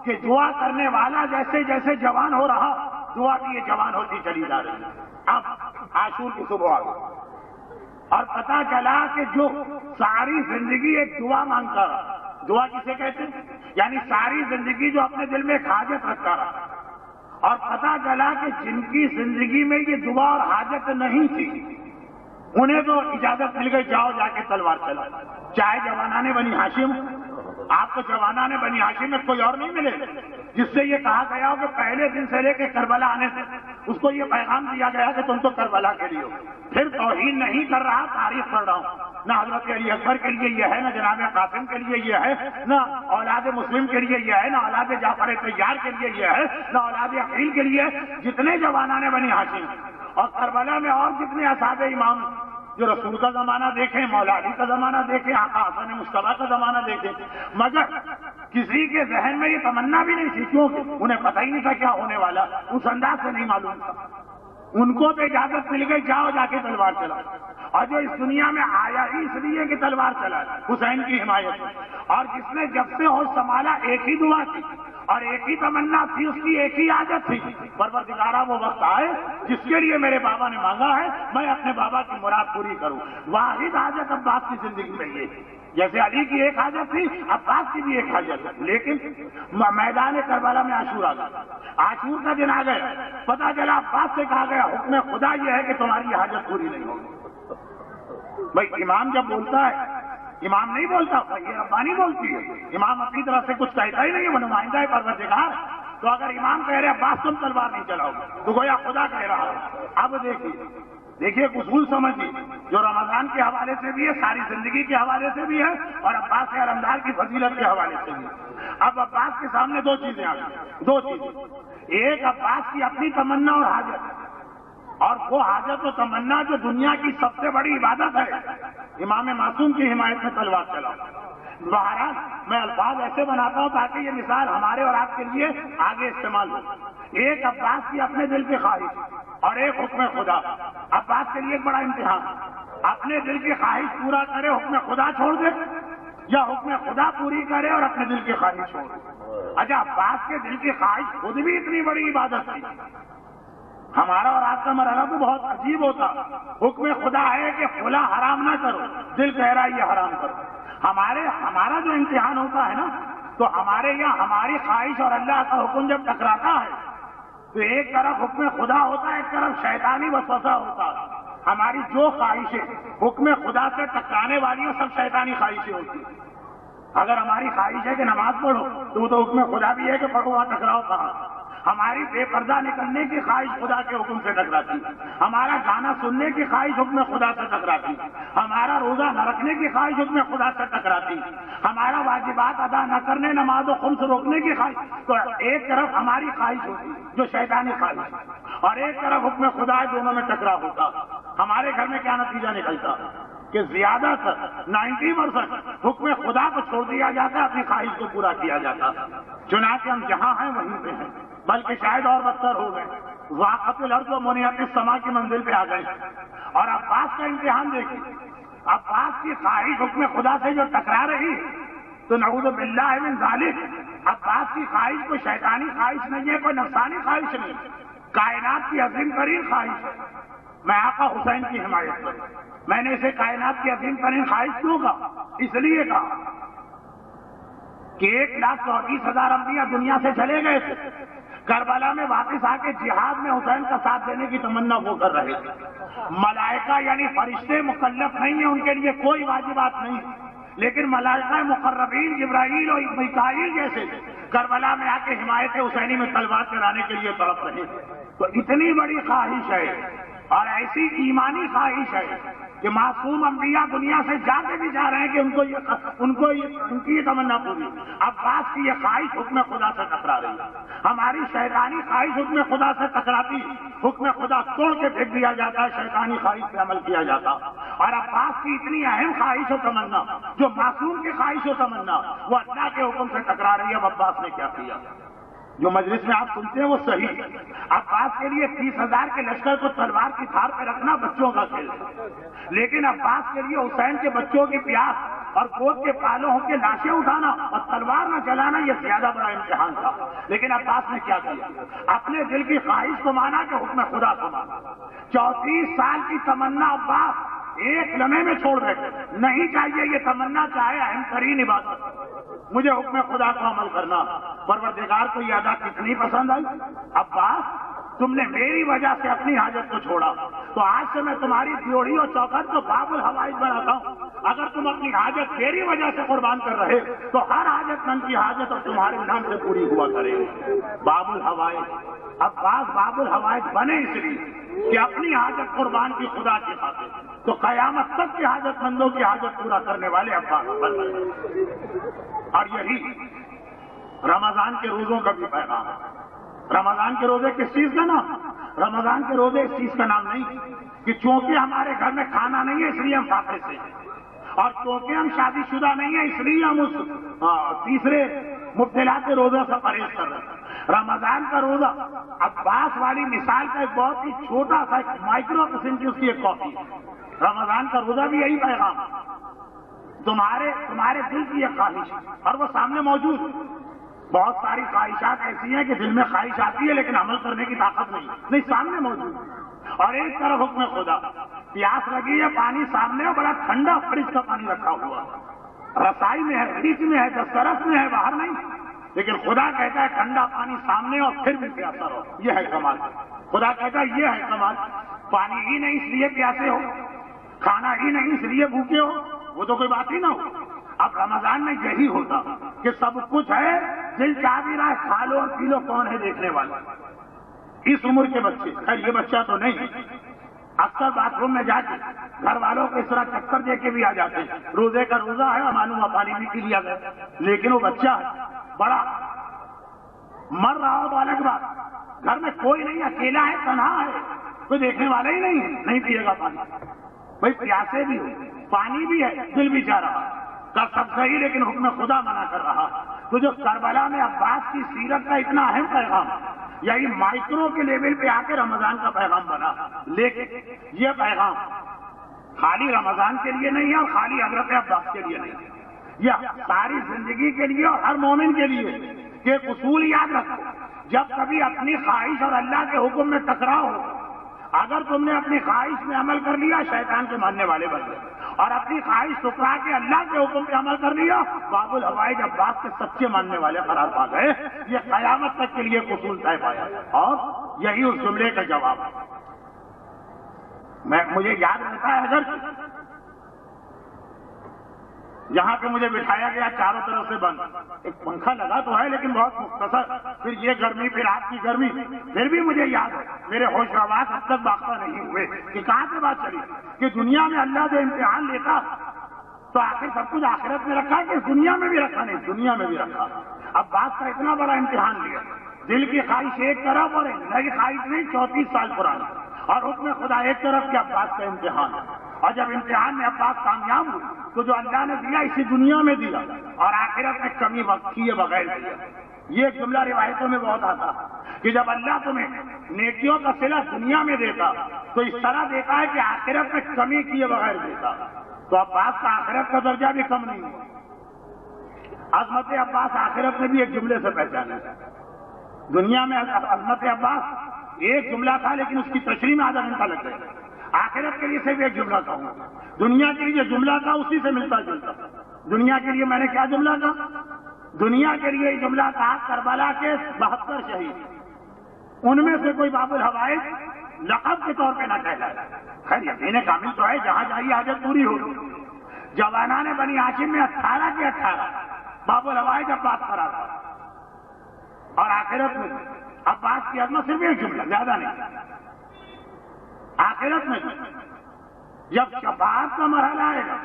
S2: کہ دعا کرنے والا جیسے جیسے جوان ہو رہا دعا بھی یہ جوان ہوتی چلی جا رہی ہے۔ اب عاشور کی صبح آ گئی اور پتا چلا کہ جو ساری زندگی ایک دعا مانگتا رہا، دعا کسے کہتے ہیں؟ یعنی ساری زندگی جو اپنے دل میں ایک حاجت رکھتا رہا، اور پتا چلا کہ جن کی زندگی میں یہ دعا اور حاجت نہیں تھی انہیں تو اجازت مل گئی، جاؤ جا کے تلوار چلا۔ چاہے جوانان بنی ہاشم، آپ کو جوانان بنی ہاشم میں کوئی اور نہیں ملے جس سے یہ کہا گیا ہو کہ پہلے دن سے لے کے کربلا آنے سے اس کو یہ پیغام دیا گیا کہ تم تو کربلا کے لیے ہو۔ پھر توہین نہیں کر رہا، تعریف کر رہا ہوں، نہ حضرت علی اکبر کے لیے یہ ہے، نہ جناب قاسم کے لیے یہ ہے، نہ اولاد مسلم کے لیے یہ ہے، نہ اولاد جعفر طیار کے لیے یہ ہے، نہ اولاد عقیل کے لیے۔ جتنے جوانان بنی ہاشم اور کربلا میں اور جتنے اصحاب امام جو رسول کا زمانہ دیکھیں، مولا علی کا زمانہ دیکھیں، آقا حسن مصطفیٰ کا زمانہ دیکھیں، مگر کسی کے ذہن میں یہ تمنا بھی نہیں تھی، کیونکہ انہیں پتہ ہی نہیں تھا کیا ہونے والا، اس انداز سے نہیں معلوم تھا۔ ان کو تو اجازت مل گئی، جاؤ جا کے تلوار چلا، اور جو اس دنیا میں آیا ہی اس لیے کہ تلوار چلا حسین کی حمایت میں، اور جس نے جب سے ہوش سنبھالا ایک ہی دعا تھی اور ایک ہی تمنا تھی، اس کی ایک ہی عادت تھی، پروردگارا وہ وقت آئے جس کے لیے میرے بابا نے مانگا ہے میں اپنے بابا کی مراد پوری کروں۔ واحد حاجت عباس کی زندگی میں یہ، جیسے علی کی ایک حاجت تھی عباس کی بھی ایک حاجت ہے، لیکن میدان کربلا میں عاشور آ گیا، عاشور کا دن آ گیا، پتا چلا عباس سے کہا گیا حکم خدا یہ ہے کہ تمہاری حاجت پوری نہیں ہوگی۔ بھائی امام جب بولتا ہے، امام نہیں بولتا، یہ ربانی بولتی ہے، امام اپنی طرف سے کچھ کہتا ہی نہیں ہے، وہ نمائندہ ہے پروردگار۔ تو اگر امام کہہ رہے عباس تم تلوار نہیں چلاؤ تو گویا خدا کہہ رہا ہے۔ اب دیکھیے ایک اصول سمجھیے جو رمضان کے حوالے سے بھی ہے، ساری زندگی کے حوالے سے بھی ہے، اور عباس علمدار کی فضیلت کے حوالے سے بھی ہے۔ اب عباس کے سامنے دو چیزیں آ گئی، دو چیزیں، ایک عباس کی اپنی تمنا اور حاجت، اور وہ حاجت و تمنا جو دنیا کی سب سے بڑی عبادت ہے، امام معصوم کی حمایت میں تلوار چلاؤ۔ بہرحال میں الفاظ ایسے بناتا ہوں تاکہ یہ مثال ہمارے اور آپ کے لیے آگے استعمال ہو۔ ایک عباس کی اپنے دل کی خواہش اور ایک حکم خدا۔ عباس کے لیے ایک بڑا امتحان، اپنے دل کی خواہش پورا کرے حکم خدا چھوڑ دے، یا حکم خدا پوری کرے اور اپنے دل کی خواہش چھوڑ دے۔ اچھا عباس کے دل کی خواہش خود بھی اتنی بڑی عبادت تھی، ہمارا اور آپ کا مرحلہ تو بہت عجیب ہوتا، حکم خدا ہے کہ فلاں حرام نہ کرو، دل کہہ رہا ہے یہ حرام کرو۔ ہمارا جو امتحان ہوتا ہے نا، تو ہمارے یہاں ہماری خواہش اور اللہ کا حکم جب ٹکراتا ہے تو ایک طرف حکم خدا ہوتا ہے، ایک طرف شیطانی وسوسہ ہوتا ہے۔ ہماری جو خواہشیں حکم خدا سے ٹکرانے والی ہیں سب شیطانی خواہشیں ہوتی ہیں۔ اگر ہماری خواہش ہے کہ نماز پڑھو تو وہ تو حکم خدا بھی ہے کہ پڑھو، وہاں ٹکراؤ کہاں۔ ہماری بے پردہ نکلنے کی خواہش خدا کے حکم سے ٹکراتی، ہمارا گانا سننے کی خواہش حکم خدا سے ٹکراتی، ہمارا روزہ نہ رکھنے کی خواہش حکم خدا سے ٹکراتی، ہمارا واجبات ادا نہ کرنے، نماز و خمس روکنے کی خواہش۔ تو ایک طرف ہماری خواہش ہوتی جو شیطانی خواہش، اور ایک طرف حکم خدا، دونوں میں ٹکراؤ ہوتا۔ ہمارے گھر میں کیا نتیجہ نکلتا کہ زیادہ تر 90% حکم خدا کو چھوڑ دیا جاتا، اپنی خواہش کو پورا کیا جاتا۔ چنانچہ ہم جہاں ہیں وہیں پہ ہیں، بلکہ شاید اور بدتر ہو گئے، واقعت الارض و منیت السماء کی منزل پہ آ گئے۔ اور عباس کا امتحان دیکھیے، عباس کی خواہش حکم خدا سے جو ٹکرا رہی تو نعوذ باللہ من ذالک، عباس کی خواہش کوئی شیطانی خواہش نہیں ہے، کوئی نفسانی خواہش نہیں، کائنات کی عظیم ترین خواہش ہے۔ میں آقا حسین کی حمایت کروں۔ میں نے اسے کائنات کی عظیم ترین خواہش کیوں کہا؟ اس لیے کہا کہ 1,34,000 انبیاء دنیا سے چلے گئے تھے، کربلا میں واپس آ کے جہاد میں حسین کا ساتھ دینے کی تمنا وہ کر رہے تھے۔ ملائکہ یعنی فرشتے مکلف نہیں ہیں، ان کے لیے کوئی واجبات نہیں، لیکن ملائکہ مقربین جبرائیل اور میکائیل جیسے کربلا میں آ کے حمایت حسینی میں تلوار چلانے کے لیے تڑپ رہے۔ تو اتنی بڑی خواہش ہے اور ایسی ایمانی خواہش ہے کہ معصوم انبیاء دنیا سے جا کے بھی جا رہے ہیں کہ ان کی یہ تمنا پوری. عباس کی یہ خواہش حکم خدا سے ٹکرا رہی ہے. ہماری شیطانی خواہش حکم خدا سے ٹکراتی، حکم خدا توڑ کے پھینک دیا جاتا ہے، شیطانی خواہش پہ عمل کیا جاتا. اور عباس کی اتنی اہم خواہش و تمنا، جو معصوم کی خواہش و تمنا، وہ اللہ کے حکم سے ٹکرا رہی ہے. اب عباس نے کیا کیا؟ جو مجلس میں آپ سنتے ہیں وہ صحیح ہے. عباس کے لیے 30,000 کے لشکر کو تلوار کی دھار پہ رکھنا بچوں کا کھیل ہے، لیکن عباس کے لیے حسین کے بچوں کی پیاس اور گود کے پالوں کے لاشیں اٹھانا اور تلوار نہ چلانا یہ زیادہ بڑا امتحان تھا. لیکن عباس نے کیا کیا؟ اپنے دل کی خواہش کو مانا کہ حکم خدا کو مانا. 34 سال کی تمنا عباس ایک لمحے میں چھوڑ بیٹھے. نہیں چاہیے یہ تمنا، چاہے اہم ترین عبادت، مجھے حکم خدا کو عمل کرنا. پروردگار کو یہ ادا کتنی پسند آئی. عباس تم نے میری وجہ سے اپنی حاجت کو چھوڑا، تو آج سے میں تمہاری ڈیوڑی اور چوکھٹ کو باب الحوائج بناتا ہوں. اگر تم اپنی حاجت میری وجہ سے قربان کر رہے تو ہر حاجت مند کی حاجت اور تمہارے نام سے پوری ہوا کرے. باب الحوائج. عباس باب الحوائج بنے اس لیے کہ اپنی حاجت قربان کی خدا کے خاطر، تو قیامت تک کی حاجت مندوں کی حاجت پورا کرنے والے عباس بن گئے. اور یہی رمضان کے روزوں کا بھی پیغام ہے. رمضان کے روزے کس چیز کا نام؟ رمضان کے روزے اس چیز کا نام نہیں کہ چونکہ ہمارے گھر میں کھانا نہیں ہے اس لیے ہم فاقے سے ہیں، اور چونکہ ہم شادی شدہ نہیں ہیں اس لیے ہم اس تیسرے مبتلا روزہ سے پرہیز کر رہے ہیں. رمضان کا روزہ عباس والی مثال کا ایک بہت ہی چھوٹا سا مائکرو قسم کی اس کی ایک کاپی ہے. رمضان کا روزہ بھی یہی پیغام، تمہارے دل کی ایک خواہش اور وہ سامنے موجود ہے. بہت ساری خواہشات ایسی ہیں کہ دل میں خواہش آتی ہے لیکن عمل کرنے کی طاقت نہیں سامنے موجود ہے. اور ایک طرف حکم خدا، پیاس لگی ہے، پانی سامنے ہے، بڑا ٹھنڈا فریج کا پانی رکھا ہوا، رسائی میں ہے، فریج میں ہے، دسترس میں ہے، باہر نہیں. لیکن خدا کہتا ہے ٹھنڈا پانی سامنے اور پھر بھی پیاسا رہو. یہ ہے کمال. خدا کہتا ہے یہ ہے کمال. پانی ہی نہیں اس لیے پیاسے ہو، کھانا ہی نہیں اس لیے بھوکے ہو، وہ تو کوئی بات ہی نہ ہو. اب رمضان میں یہی ہوتا کہ سب کچھ ہے، دل چاہ بھی رہا ہے، کھا لو اور پی لو، کون ہے دیکھنے والا؟ اس عمر کے بچے، خیر یہ بچہ تو نہیں، اکثر باتھ روم میں جا کے گھر والوں کو اس طرح چکر دے کے بھی آ جاتے ہیں. روزے کا روزہ ہے، معلوم پانی بھی پی لیا گیا، لیکن وہ بچہ ہے بڑا، مر رہا ہو تو الگ بات، گھر میں کوئی نہیں، اکیلا ہے، تنہا ہے، کوئی دیکھنے والا ہی نہیں ہے، نہیں پیے گا پانی. بھائی پیاسے بھی ہو، پانی بھی ہے، دل بھی چاہ رہا، سب صحیح، لیکن حکم خدا منع کر رہا. تو جو کربلا میں عباس کی سیرت کا اتنا اہم پیغام، یہی مائکرو کے لیول پہ آ کے رمضان کا پیغام بنا. لیکن یہ پیغام خالی رمضان کے لیے نہیں ہے اور خالی حضرت عباس کے لیے نہیں ہے، یہ ساری زندگی کے لیے اور ہر مومن کے لیے. کہ ایک اصول یاد رکھو، جب کبھی اپنی خواہش اور اللہ کے حکم میں ٹکراؤ ہو، اگر تم نے اپنی خواہش میں عمل کر لیا شیطان کے ماننے والے بن گئے، اور اپنی خواہش ٹکرا کے اللہ کے حکم پہ عمل کر لیا باب الحوائج عباس کے سچے ماننے والے قرار پا گئے. یہ قیامت تک کے لیے اصول طے پایا، اور یہی اس جملے کا جواب ہے. مجھے یاد رہتا ہے اگر جہاں پہ مجھے بٹھایا گیا چاروں طرف سے بند، ایک پنکھا لگا تو ہے لیکن بہت مختصر، پھر یہ گرمی، پھر آپ کی گرمی، پھر بھی مجھے یاد ہے، میرے ہوش حواس اب تک باختہ نہیں ہوئے کہ کہاں سے بات چلی کہ دنیا میں اللہ جو امتحان لیتا تو آخر سب کچھ آخرت میں رکھا کہ دنیا میں بھی رکھا؟ نہیں، دنیا میں بھی رکھا. اب بات کا اتنا بڑا امتحان لیا، دل کی خواہش ایک طرف اور نئی خواہش نہیں 34 سال پرانی، اور حکم خدا ایک طرف کے عباس کا امتحان. اور جب امتحان میں عباس کامیاب ہوئی تو جو اللہ نے دیا اسی دنیا میں دیا اور آخرت میں کمی کیے بغیر دیا. یہ ایک جملہ روایتوں میں بہت آتا کہ جب اللہ تمہیں نیکیوں کا صلہ دنیا میں دیتا تو اس طرح دیتا ہے کہ آخرت میں کمی کیے بغیر دیتا. تو عباس کا آخرت کا درجہ بھی کم نہیں ہے. عظمت عباس آخرت میں بھی ایک جملے سے پہچانا. دنیا میں عظمت عباس ایک جملہ تھا لیکن اس کی تشریح میں آدھا گھنٹہ لگ گیا. آخرت کے لیے صرف ایک جملہ کہوں گا، دنیا کے لیے جملہ تھا اسی سے ملتا جلتا. دنیا کے لیے میں نے کیا جملہ کہا؟ دنیا کے لیے یہ جملہ تھا کربلا کے 72 شہید، ان میں سے کوئی باب الحوائج لقب کے طور پہ نہ کہلائے. خیر یقین کامل تو ہے، جہاں جائیے حاجت پوری ہو. جوانان بنی ہاشم میں 18 کے 18 باب الحوائج عباس کرا تھا، اور آخرت میں عباس کی عظمت صرف ایک جملہ، زیادہ نہیں. آخرت میں جب شفاعت کا مرحلہ آئے گا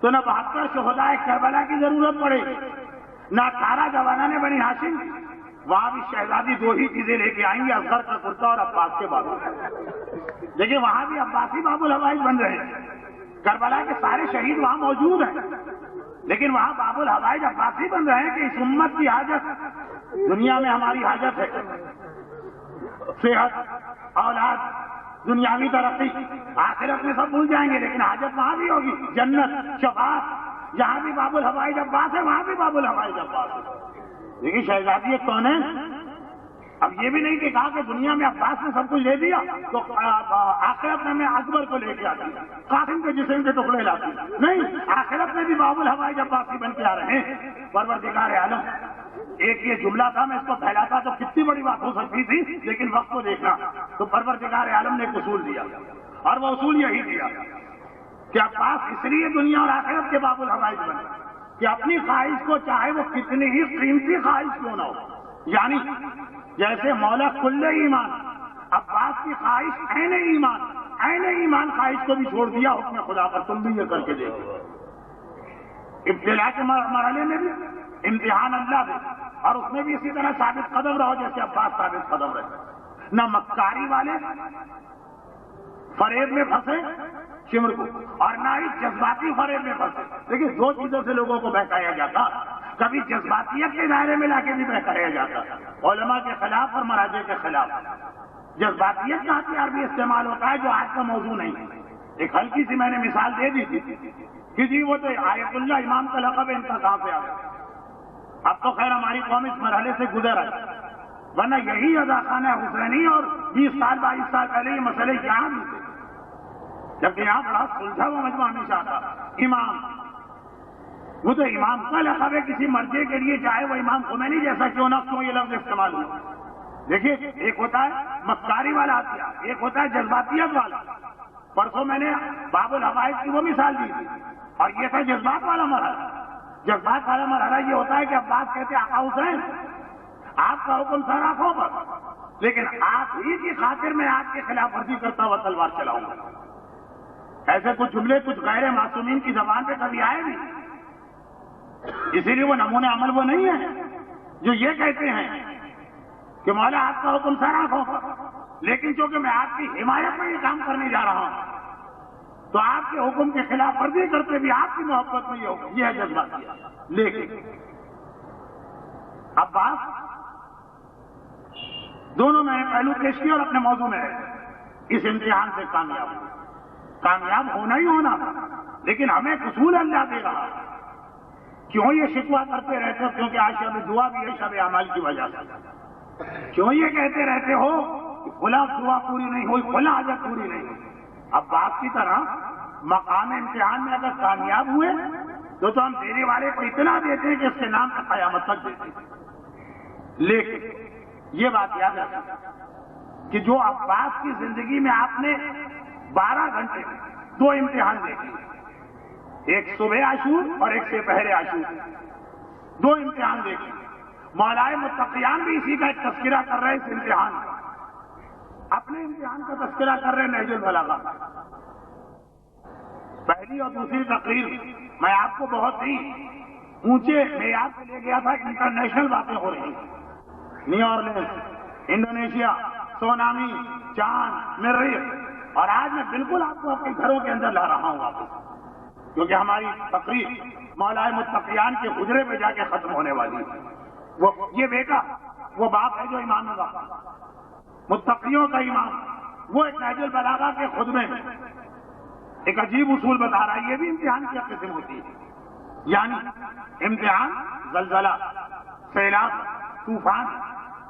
S2: تو نہ 72 شہدائے کربلا کی ضرورت پڑے گی، نہ 18 جوانان بنی ہاشم، وہاں بھی شہزادی 2 ہی چیزیں لے کے آئیں گے، اصغر کا کرتا اور عباس کے بابو، لیکن وہاں بھی عباسی باب الحوائج بن رہے ہیں۔ کربلا کے سارے شہید وہاں موجود ہیں، لیکن وہاں باب الحوائج عباسی بن رہے ہیں کہ اس امت کی حاجت دنیا میں ہماری حاجت ہے، صحت، اولاد، دنیاوی ترقی، آخرت میں سب بھول جائیں گے، لیکن حاجت وہاں بھی ہوگی، جنت، شفاعت، جہاں بھی باب الحوائج عباس ہے وہاں بھی باب الحوائج عباس ہے۔ لیکن شہزادی کون ہے؟ اب یہ بھی نہیں کہ کہا کہ دنیا میں عباس نے سب کچھ لے دیا تو آخرت میں اکبر کو لے کے آتی، قاسم کے جسم کے ٹکڑے لاتی، نہیں، آخرت میں بھی باب الحوائج عباسی بن کے آ رہے ہیں۔ پروردگار عالم، ایک یہ جملہ تھا، میں اس کو پھیلاتا تو کتنی بڑی بات ہو سکتی تھی، لیکن وقت کو دیکھنا، تو پروردگار عالم نے ایک اصول دیا، اور وہ اصول یہی دیا کہ عباس اس لیے دنیا اور آخرت کے باب الحوائج بنے کہ اپنی خواہش کو چاہے وہ کتنی ہی قیمتی خواہش کیوں نہ ہو، یعنی جیسے مولا کل ایمان، عباس کی خواہش عین ایمان خواہش کو بھی چھوڑ دیا حکم خدا پر، تم بھی یہ کر کے دیکھو۔ ابتلا کے مرحلے میں بھی امتحان اللہ دے، اور اس میں بھی اسی طرح ثابت قدم رہو جیسے عباس ثابت قدم رہے، نہ مکاری والے فریب میں پھنسے شمر کو، اور نہ ہی جذباتی فریب میں پھنسے۔ دیکھیں 2 چیزوں سے لوگوں کو بہکایا جاتا، کبھی جذباتیت کے دائرے میں لا کے بھی بہکایا جاتا، علماء کے خلاف اور مراجع کے خلاف۔ جذباتیت کا ہتھیار بھی استعمال ہوتا ہے جو آج کا موضوع نہیں ہے۔ ایک ہلکی سی میں نے مثال دے دی تھی کہ جی وہ تو آیت اللہ امام کا لقب ہے، ان کا کہاں سے آ گیا؟ اب تو خیر ہماری قوم اس مرحلے سے گزر آئی، ورنہ یہی ادا خانہ حسینی اور 20 سال 22 سال پہلے یہ مسئلے یہاں بھی تھے، جبکہ یہاں بڑا سلجھا ہوا مجمع ہمیشہ تھا۔ امام، وہ تو امام کا لقب ہے، کسی مرجع کے لیے چاہے وہ امام خمینی جیسا کیوں نہ کیوں یہ لفظ استعمال ہوا۔ دیکھیے ایک ہوتا ہے مکاری والا ہتھیار، ایک ہوتا ہے جذباتیت والا۔ پرسوں میں نے باب الحوائج کی وہ مثال دی تھی، اور یہ تھا جذبات والا مرحلہ۔ جذبات والا مرحلہ یہ ہوتا ہے کہ عباس کہتے ہیں آقا حسین آپ کا حکم سر آنکھوں پر، لیکن آپ ہی کی خاطر میں آپ کے خلاف ورزی کرتا ہوا تلوار چلاؤں گا۔ ایسے کچھ جملے کچھ غیر معصومین کی زبان پہ کبھی آئے بھی، اسی لیے وہ نمونہ عمل وہ نہیں ہے جو یہ کہتے ہیں کہ مولا آپ کا حکم سر آنکھوں پر، لیکن چونکہ میں آپ کی حمایت میں یہ کام کرنے جا رہا ہوں تو آپ کے حکم کے خلاف ورزی کرتے بھی آپ کی محبت میں یہ حکم، یہ ہے جذبات۔ لیکن عباس، دونوں میں نے پہلو پیش کیا اور اپنے موضوع میں اس امتحان سے کامیاب ہونا ہی ہونا تھا، لیکن ہمیں قصور اللہ دے رہا، کیوں یہ شکوہ کرتے رہتے ہو؟ کیونکہ آج شب دعا بھی ہے، شب اعمال کی وجہ سے۔ کیوں یہ کہتے رہتے ہو کہ فلاں دعا پوری نہیں ہوئی، فلاں حاجت پوری نہیں ہوئی؟ عباس کی طرح مقام امتحان میں اگر کامیاب ہوئے تو ہم دینے والے کو اتنا دیتے ہیں کہ اس کے نام سے قیامت تک دیتے ہیں۔ لیکن یہ بات یاد رکھیں کہ جو عباس کی زندگی میں آپ نے 12 گھنٹے 2 امتحان دیکھے، ایک صبح عاشور اور ایک سپہر عاشور، 2 امتحان دیکھے۔ مولائے متقیان بھی اسی کا ایک تذکرہ کر رہے ہیں، اس امتحان کا، اپنے امتحان کا تذکرہ کر رہے ہیں نہج البلاغہ۔ پہلی اور دوسری تقریر میں آپ کو بہت ہی اونچے معیار سے لے گیا تھا، انٹرنیشنل باتیں ہو رہی ہیں، نیو اورلینز، انڈونیشیا، سونامی، چاند، مریخ، اور آج میں بالکل آپ کو اپنے گھروں کے اندر لا رہا ہوں واپس، کیونکہ ہماری تقریر مولائے متقیان کے حجرے پہ جا کے ختم ہونے والی ہے۔ وہ یہ بیٹا وہ باپ ہے جو امام باپ، متقیوں کا امام، وہ ایک نہج البلاغہ کے خطبے میں ایک عجیب اصول بتا رہا ہے۔ یہ بھی امتحان کی قسم ہوتی ہے، یعنی امتحان زلزلہ، سیلاب، طوفان،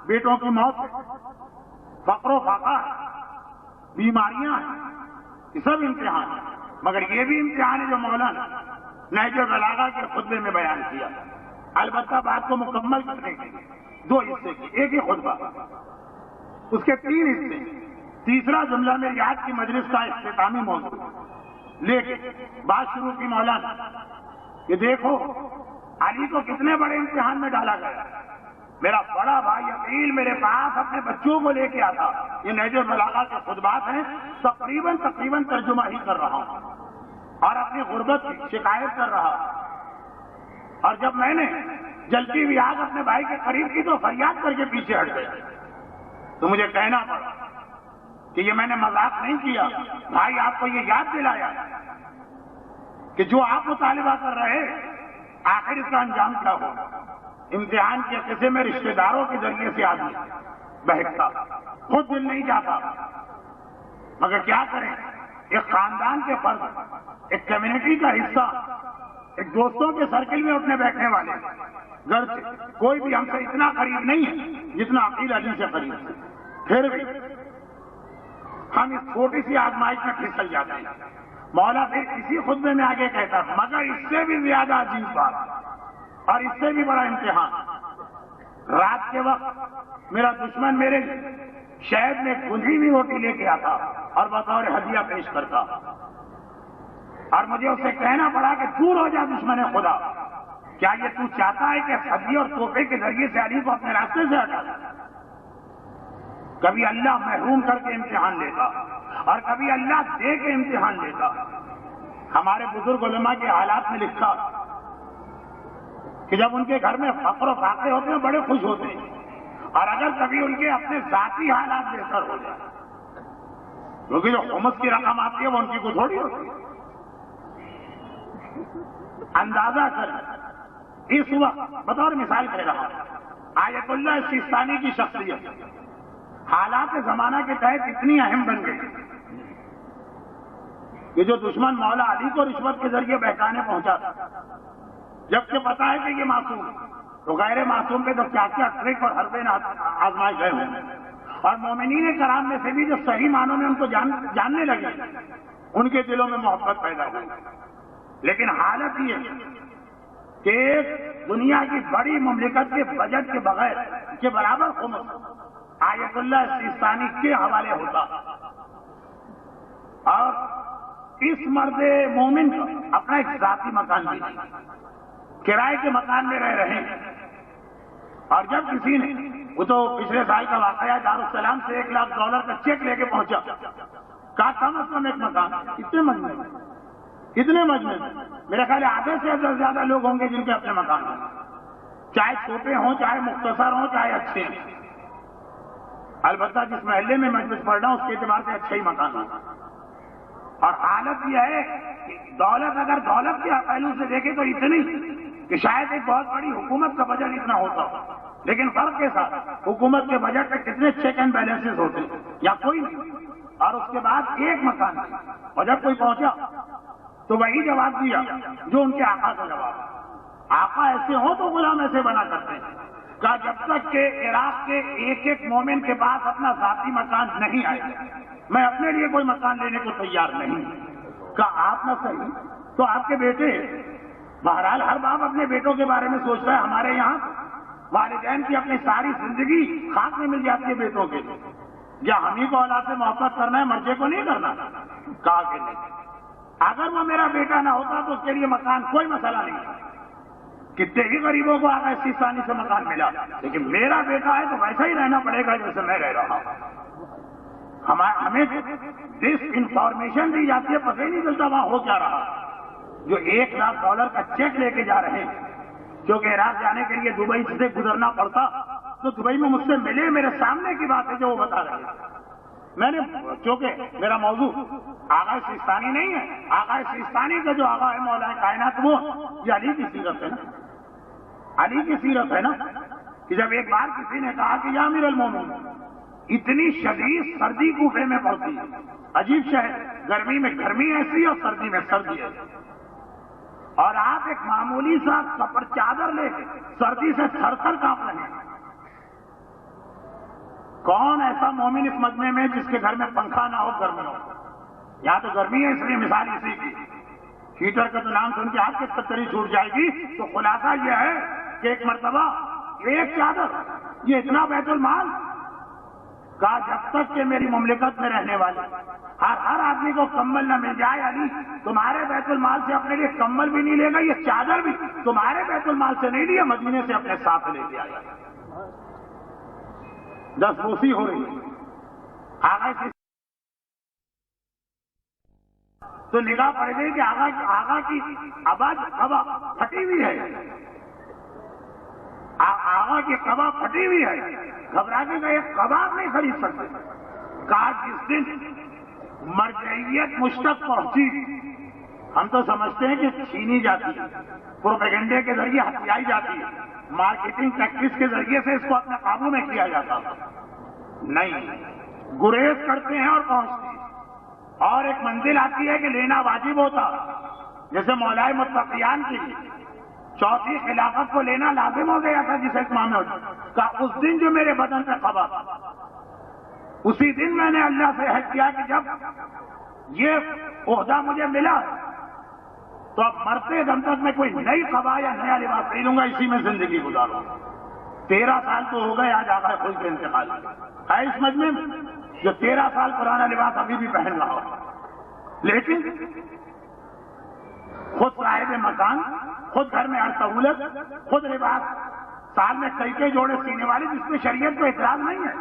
S2: بیٹوں کی موت، فقر و فاقہ، بیماریاں، یہ سب امتحان ہے، مگر یہ بھی امتحان ہے جو مولانا نہج البلاغہ کے خطبے میں بیان کیا۔ البتہ بات کو مکمل کرنے کے لیے 2 حصے کی، ایک ہی خطبہ، اس کے 3 حصے، تیسرا جملہ میری آج کی مجلس کا اختتامی موضوع۔ لیکن بات شروع کی مولانا کہ دیکھو علی کو کتنے بڑے امتحان میں ڈالا گیا، میرا بڑا بھائی عقیل میرے پاس اپنے بچوں کو لے کے آتا. یہ نہج البلاغہ کے خطبات ہیں، تقریباً ترجمہ ہی کر رہا ہوں اور اپنی غربت کی شکایت کر رہا. اور جب میں نے جلتی ہوئی آگ اپنے بھائی کے قریب کی تو فریاد کر کے پیچھے ہٹ گیا. تو مجھے کہنا پڑا کہ یہ میں نے مذاق نہیں کیا، بھائی آپ کو یہ یاد دلایا کہ جو آپ مطالبہ کر رہے آخر اس کا انجام کیا ہو. امتحان کے قصے میں رشتہ داروں کے ذریعے سے آدمی بہکتا، خود دل نہیں جاتا، مگر کیا کریں، ایک خاندان کے فرد، ایک کمیونٹی کا حصہ، ایک دوستوں کے سرکل میں اٹھنے بیٹھنے والے گھر سے کوئی بھی ہم سے اتنا قریب نہیں ہے جتنا عقیل علی سے قریب ہے. پھر بھی ہم اس چھوٹی سی آزمائش میں پھسل جاتے ہیں. مولا پھر اسی خطبے میں آگے کہتا مگر اس سے بھی زیادہ عجیب بات اور اس سے بھی بڑا امتحان، رات کے وقت میرا دشمن میرے شہد میں گندھی ہوئی روٹی لے کے آتا اور بطور ہدیہ پیش کرتا، اور مجھے اسے کہنا پڑا کہ دور ہو جا دشمن خدا. کیا یہ تو چاہتا ہے کہ ہدیے اور تحفے کے ذریعے سے علی کو اپنے راستے سے ہٹا؟ کبھی اللہ محروم کر کے امتحان لیتا اور کبھی اللہ دے کے امتحان لیتا. ہمارے بزرگ علماء کے حالات میں لکھا کہ جب ان کے گھر میں فقر و فاقے ہوتے ہیں بڑے خوش ہوتے ہیں، اور اگر کبھی ان کے اپنے ذاتی حالات بہتر ہو جائے، کیونکہ جو خمس کی رقم آتی ہے وہ ان کی کو تھوڑی ہوتی ہے. اندازہ کر اس وقت بطور مثال کہہ رہا ہوں، آیت اللہ سیستانی کی شخصیت حالات زمانہ کے تحت اتنی اہم بن گئی کہ جو دشمن مولا علی کو رشوت کے ذریعے بہکانے پہنچا تھا، جبکہ پتا ہے کہ یہ معصوم تو غیر معصوم پہ تو کیا کیا ٹرک اور حربے آزمائے گئے ہوں. اور مومنین کرام میں سے بھی جو صحیح معنوں میں ان کو جاننے لگے ان کے دلوں میں محبت پیدا ہوئی. لیکن حالت یہ کہ دنیا کی بڑی مملکت کے بجٹ کے بغیر کے برابر خمس آیت اللہ سیستانی کے حوالے ہوتا، اور اس مرد مومن کا اپنا ایک ذاتی مکان بھی نہیں، کرائے کے مکان میں رہ رہے ہیں. اور جب کسی نے، وہ تو پچھلے سال کا واقعہ، دارالسلام سے $1,00,000 کا چیک لے کے پہنچا، کہا کم از کم ایک مکان. اتنے مجمع میرے خیال آدھے سے زیادہ لوگ ہوں گے جن کے اپنے مکان ہیں، چاہے چھوٹے ہوں، چاہے مختصر ہوں، چاہے اچھے ہیں. البتہ جس محلے میں مجلس پڑھ رہا ہوں اس کے اعتبار سے اچھا ہی مکان ہوگا. اور حالت یہ ہے کہ دولت اگر دولت کے پہلو سے دیکھے تو اتنی کہ شاید ایک بہت بڑی حکومت کا بجٹ اتنا ہوتا ہو، لیکن فرق کے ساتھ حکومت کے بجٹ میں کتنے چیک اینڈ بیلنسز ہوتے ہیں یا کوئی نہیں. اور اس کے بعد ایک مکان، اور جب کوئی پہنچا تو وہی جواب دیا جو ان کے آقا کا جواب. آقا ایسے ہوں تو غلام ایسے بنا کرتے ہیں. کہا جب تک کہ عراق کے ایک ایک مومن کے پاس اپنا ذاتی مکان نہیں آئے میں اپنے لیے کوئی مکان لینے کو تیار نہیں. کہا آپ نہ صحیح تو آپ کے بیٹے، بہرحال ہر باپ اپنے بیٹوں کے بارے میں سوچتا ہے. ہمارے یہاں والدین کی اپنی ساری زندگی خاک میں مل جاتی ہے بیٹوں کے. کیا ہم ہی کو اولاد سے محبت کرنا ہے، مرجے کو نہیں کرنا؟ کہا کہ نہیں. اگر وہ میرا بیٹا نہ ہوتا تو اس کے لیے مکان کوئی مسئلہ نہیں تھا. کتنے ہی غریبوں کو آگا سیستانی سے مکان ملا، لیکن میرا بیٹا ہے تو ویسا ہی رہنا پڑے گا جیسے میں رہ رہا ہوں. ہمیں ڈس انفارمیشن دی جاتی ہے، پتہ ہی نہیں چلتا وہاں ہو کیا رہا. جو $1,00,000 کا چیک لے کے جا رہے ہیں، جو کہ عراق جانے کے لیے دبئی سے گزرنا پڑتا، تو دبئی میں مجھ سے ملے، میرے سامنے کی بات ہے جو وہ بتا رہے ہیں. میں نے، چونکہ میرا موضوع آغا سیستانی نہیں ہے، آغا سیستانی کا جو آغا ہے مولا کائنات، وہ یہ علی کی سیرت ہے نا، علی کی سیرت ہے نا. کہ جب ایک بار کسی نے کہا کہ یا امیر المومنین، اتنی شدید سردی کوفے میں پڑتی ہے، عجیب شہر، گرمی میں گرمی ایسی اور سردی میں سردی ایسی، اور آپ ایک معمولی سا کپڑ چادر لے کے سردی سے تھر تھر کانپ رہے ہیں. کون ایسا مومن اس مجمع میں جس کے گھر میں پنکھا نہ ہو، گرمی ہو؟ یہاں تو گرمی ہے، اس لیے مثال اسی کی. ہیٹر کا تو نام سن کے آپ کی کتری چھوٹ جائے گی. تو خلاصہ یہ ہے کہ ایک مرتبہ ایک چادر، یہ اتنا بیت المال. کہا جب تک کہ میری مملکت میں رہنے والے ہر آدمی کو کمبل نہ مل جائے، علی تمہارے بیت المال سے اپنے لیے کمبل بھی نہیں لے گا، یہ چادر بھی تمہارے بیت المال سے نہیں لیا، مدینے سے اپنے ساتھ لے کے آیا. دستبوسی ہو رہی ہے، آقا کی تو نگاہ پڑ گئی کہ آقا کی آواز قبا پھٹی ہوئی ہے، آقا کی قبا پھٹی ہوئی ہے، گھبرا کے گئے کباب نہیں خرید سکتے. کہا جس دن مرجعیت مشتق پہنچی، ہم تو سمجھتے ہیں کہ چھینی جاتی ہے، پروپیگنڈے کے ذریعے ہتھیائی جاتی ہے، مارکیٹنگ ٹیکٹکس کے ذریعے سے اس کو اپنے قابو میں کیا جاتا ہے. نہیں، گریز کرتے ہیں اور پہنچتے ہیں، اور ایک منزل آتی ہے کہ لینا واجب ہوتا، جیسے مولائے متقیان کے لیے چوتھی خلافت کو لینا لازم ہو گیا تھا جسے امام نے کہا اس دن جو میرے بدن پہ قبا تھا، اسی دن میں نے اللہ سے عہد کیا کہ جب یہ عہدہ مجھے ملا تو اب مرتے دم تک میں کوئی نئی قبا یا نیا لباس نہیں لوں گا، اسی میں زندگی گزاروں گا. 13 سال تو ہو گئے آج آقا خود کے انتقال ہے اس مجمع میں جو 13 سال پرانا لباس ابھی بھی پہن رہا ہو، لیکن خود صاحب مکان، خود گھر میں ہر سہولت، خود لباس، سال میں کئی جوڑے سینے والے، جس میں شریعت کو اعتراض نہیں ہے،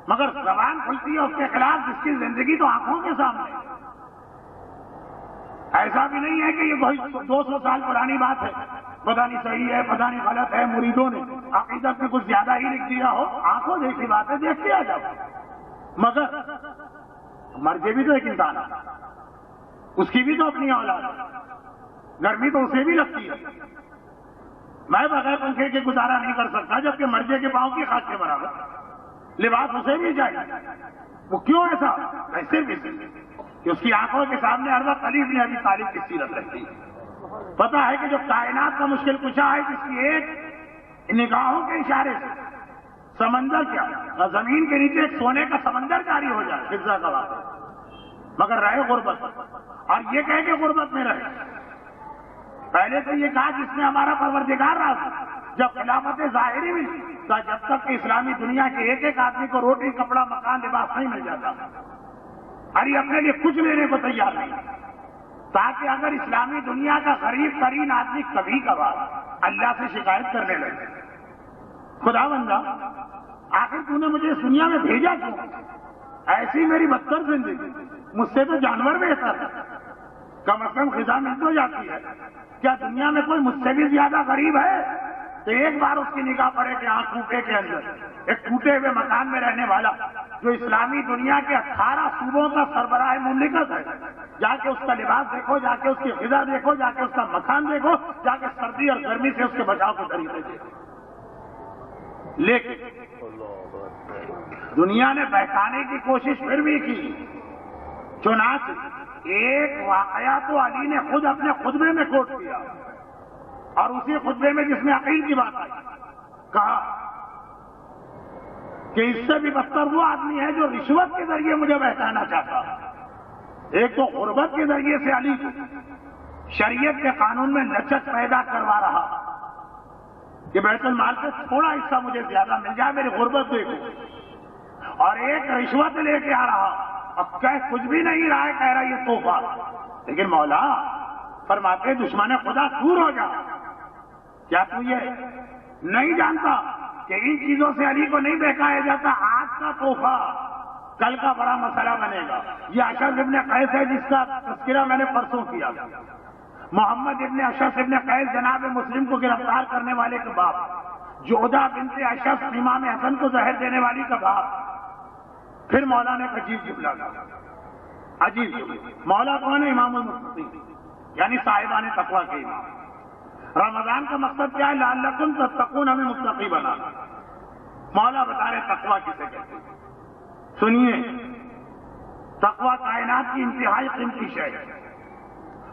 S2: مگر زبان کھلتی ہے اس کے خلاف جس کی زندگی تو آنکھوں کے سامنے ہے. ایسا بھی نہیں ہے کہ یہ 200 سال پرانی بات ہے، پتہ نہیں صحیح ہے پتہ نہیں غلط ہے، مریدوں نے عقیدت میں کچھ زیادہ ہی لکھ دیا ہو، آنکھوں دیکھی بات ہے، دیکھ کے آ جاؤ. مگر مرجے بھی تو ایک انسان ہے، اس کی بھی تو اپنی اولاد ہے، گرمی تو اسے بھی لگتی ہے. میں بغیر پنکھے کے گزارا نہیں کر سکتا، جبکہ مرجے کے پاؤں کی خاک کے برابر لباس اسے بھی چاہیے. وہ کیوں ایسا؟ ایسے بھی کہ اس کی آنکھوں کے سامنے ہر وقت علی بن ابی طالب کی سیرت رہتی ہے. پتا ہے کہ جو کائنات کا مشکل کشا ہے، جس کی ایک نگاہوں کے اشارے سے سمندر کیا زمین کے نیچے ایک سونے کا سمندر جاری ہو جائے، فضا کا واقعہ، مگر رہے غربت، اور یہ کہے کہ غربت میں رہے. پہلے تو یہ کہا جس میں ہمارا پروردگار رہا، جب خلافت ظاہری ملی تو جب تک کہ اسلامی دنیا کے ایک ایک آدمی کو روٹی کپڑا مکان لباس نہیں مل جاتا، ارے اپنے لیے کچھ لینے کو تیار نہیں، تاکہ اگر اسلامی دنیا کا غریب ترین آدمی کبھی کبھار اللہ سے شکایت کرنے لگے، خدا بندہ آخر تو نے مجھے اس دنیا میں بھیجا کیوں؟ ایسی میری بدتر زندگی، مجھ سے تو جانور بہتر ہے، کم از کم غذا مل تو جاتی ہے. کیا دنیا میں کوئی مجھ سے بھی زیادہ غریب ہے؟ تو ایک بار اس کی نگاہ پڑے کہ آنکھ کوپے کے اندر ایک ٹوٹے ہوئے مکان میں رہنے والا جو اسلامی دنیا کے 18 صوبوں کا سربراہ مملکت ہے، جا کے اس کا لباس دیکھو، جا کے اس کی غذا دیکھو، جا کے اس کا مکان دیکھو، جا کے سردی اور گرمی سے اس کے بچاؤ کے طریقے دیکھو. لیکن دنیا نے بہکانے کی کوشش پھر بھی کی. چنانچہ ایک واقعہ تو علی نے خود اپنے خطبے میں کوٹ کیا، اور اسی خطبے میں جس میں عقیل کی بات آئی، کہا کہ اس سے بھی بدتر وہ آدمی ہے جو رشوت کے ذریعے مجھے بہکانا چاہتا. ایک تو غربت کے ذریعے سے علی شریعت کے قانون میں لچک پیدا کروا رہا کہ بیت المال سے تھوڑا حصہ مجھے زیادہ مل جائے، میری غربت دیکھو، اور ایک رشوت لے کے آ رہا، اب کچھ بھی نہیں رہا ہے، کہہ رہا یہ تحفہ. لیکن مولا فرماتے دشمن خدا دور ہو جا. کیا تو یہ نہیں جانتا کہ ان چیزوں سے علی کو نہیں بہکایا جاتا؟ آج کا تحفہ کل کا بڑا مسئلہ بنے گا. یہ اشعث ابن قیس ہے جس کا تذکرہ میں نے پرسوں کیا. محمد ابن اشعث ابن قیس جناب مسلم کو گرفتار کرنے والے کا باپ، جودہ بنت اشعث امام حسن کو زہر دینے والی کا باپ. پھر مولا نے ایک عجیب جملہ کہا، عجیب. مولا کون ہے؟ امام المتقین، یعنی صاحبان تقویٰ کے امام. رمضان کا مقصد کیا ہے؟ لعلکم تتقون، ہمیں متقی بنانا. مولا بتا رہے تقویٰ کسے کہتے ہیں. سنیے، تقویٰ کائنات کی انتہائی قیمتی شے ہے.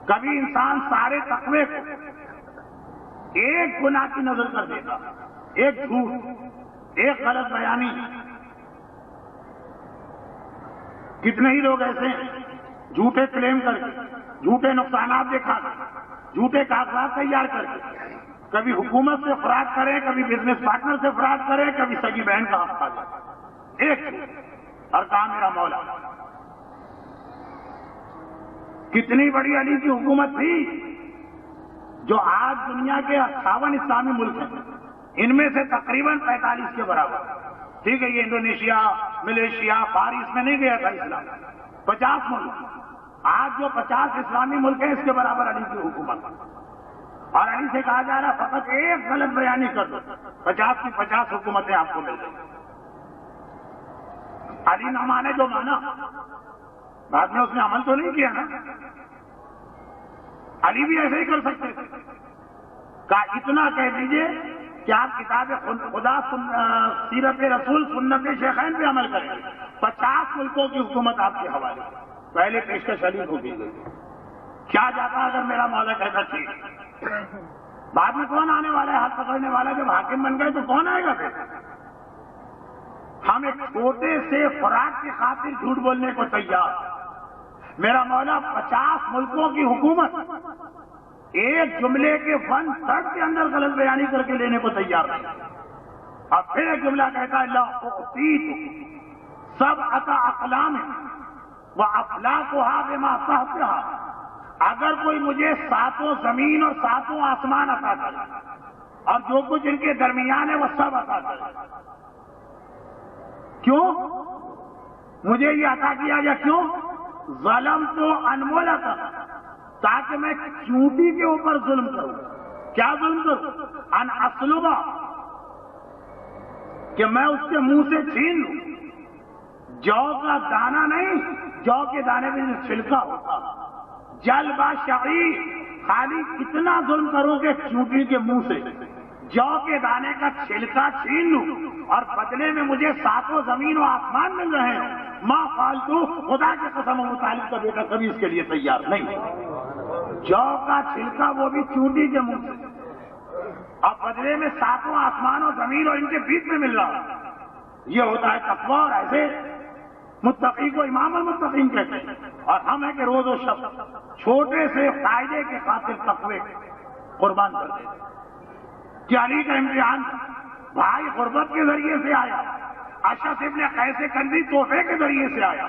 S2: کبھی انسان سارے تقوی کو ایک گناہ کی نظر کر دیتا، ایک جھوٹ، ایک غلط بیانی. کتنے ہی لوگ ایسے ہیں جھوٹے کلیم کر کے، جھوٹے نقصانات دکھا کے، جھوٹے کاغذات تیار کر کے کبھی حکومت سے فراڈ کریں، کبھی بزنس پارٹنر سے فراڈ کریں، کبھی سگی بہن کا حق کھا جائے. ایک اور کہا میرا مولا. کتنی بڑی علی کی حکومت تھی جو آج دنیا کے 58 اسلامی ملک ہیں، ان میں سے تقریباً 45 کے برابر ٹھیک ہے، یہ انڈونیشیا، ملیشیا، فارس میں نہیں گیا تھا اسلام، 50 ملک. آج جو 50 اسلامی ملک ہیں اس کے برابر علی کی حکومت، اور علی سے کہا جا رہا ہے فقط ایک غلط بیانی کر دو 50 کی 50 حکومتیں آپ کو مل جائیں. علی نہ مانے جو مانا، بعد میں اس نے عمل تو نہیں کیا نا. علی بھی ایسے ہی کر سکتے تھے. کہا اتنا کہہ دیجئے کہ آپ کتاب خدا سیرت رسول سنت شیخین پہ عمل کریں، 50 ملکوں کی حکومت آپ کے حوالے. پہلے پیشکش علی کو کی گئی. کیا جاتا اگر میرا مولا کہتا ٹھیک. بعد میں کون آنے والا ہے ہاتھ پکڑنے والا؟ جب حاکم بن گئے تو کون آئے گا پھر؟ ہم ایک چھوٹے سے فراق کی خاطر جھوٹ بولنے کو تیار. میرا مولا 50 ملکوں کی حکومت ایک جملے کے 1/3 کے اندر غلط بیانی کر کے لینے کو تیار نہیں. اور پھر ایک جملہ کہتا ہے لا اعطیت سبعۃ اقلام وافلاکھا بما تحتھا. اگر کوئی مجھے 7 زمین اور 7 آسمان عطا کرے اور جو کچھ ان کے درمیان ہے وہ سب عطا کرے. کیوں مجھے یہ عطا کیا گیا؟ کیوں؟ ظلم تو انمولا تھا، تاکہ میں چونٹی کے اوپر ظلم کروں. کیا ظلم کروں؟ ان اسلبا، کہ میں اس کے منہ سے چھین لوں. جو کا دانہ نہیں، جو کے دانے میں چھلکا ہوتا. جل با شعیر، خالی کتنا ظلم کروں کہ چونٹی کے منہ سے جو کے دانے کا چھلکا چھین لوں، اور بدلے میں مجھے 7 زمین و آسمان مل رہے ہیں. ماں فالتو، خدا کی قسم ابو طالب کا بیٹا کبھی اس کے لیے تیار نہیں. جو کا چھلکا وہ بھی چونٹی کے منہ سے، اور بدلے میں 7 آسمان و زمین اور ان کے بیچ میں مل رہا. یہ ہوتا ہے تقویٰ. اور ایسے متقی کو امام المتقین کہتے ہیں. اور ہم ہیں کہ روز و شب چھوٹے سے فائدے کے خاطر تقوی قربان کر دیتے. کہ علی کا امتحان بھائی غربت کے ذریعے سے آیا، اشعث ابن قیس کندی تحفے کے ذریعے سے آیا،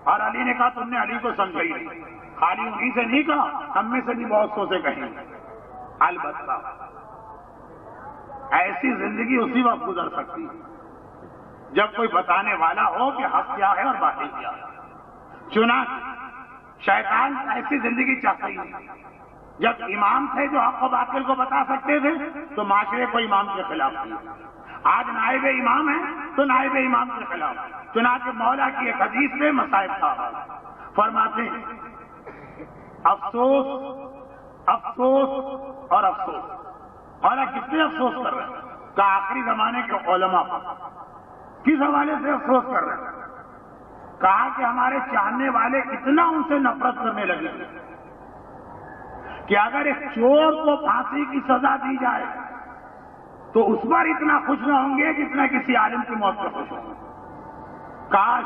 S2: اور علی نے کہا تم نے علی کو سمجھائی نہیں. خالی انہیں سے نہیں کہا، ہم میں سے بھی بہت سو سے کہیں. البتہ ایسی زندگی اسی وقت گزر سکتی ہے جب کوئی بتانے والا ہو کہ حق کیا ہے اور باطل کیا ہے. چنانچہ شیطان ایسی زندگی چاہتا ہی نہیں. جب امام تھے جو حق و باطل کو بتا سکتے تھے تو معاشرے کو امام کے خلاف کیا. آج نائب امام ہے تو نائب امام کے خلاف. چنانچہ مولا کی ایک حدیث میں مصائب تھا، فرماتے ہیں افسوس افسوس اور افسوس. مولا کتنے افسوس کر رہے ہیں کہ آخری زمانے کے علماء کس حوالے سے افسوس کر رہے ہیں؟ کہا کہ ہمارے چاہنے والے اتنا ان سے نفرت کرنے لگے کہ اگر ایک چور کو پھانسی کی سزا دی جائے تو اس پر اتنا خوش نہ ہوں گے جتنا کسی عالم کی موت پر خوش ہوں گے. کاش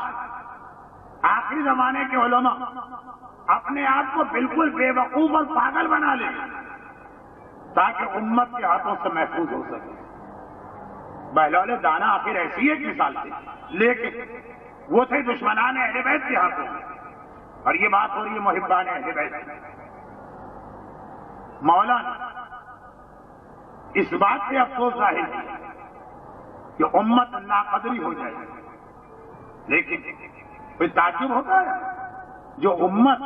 S2: آخری زمانے کے علماء اپنے آپ کو بالکل بے وقوف اور پاگل بنا لیں تاکہ امت کے ہاتھوں سے محفوظ ہو سکے. بہلول دانا آخر ایسی ایک مثال تھی، لیکن وہ تھے دشمنان اہل بیت کے ہاتھوں میں. اور یہ بات ہو رہی ہے محبان اہل بیت کی. مولا نے اس بات پہ افسوس ظاہر کیا کہ امت ناقدری ہو جائے. لیکن کوئی تعجب ہوتا ہے جو امت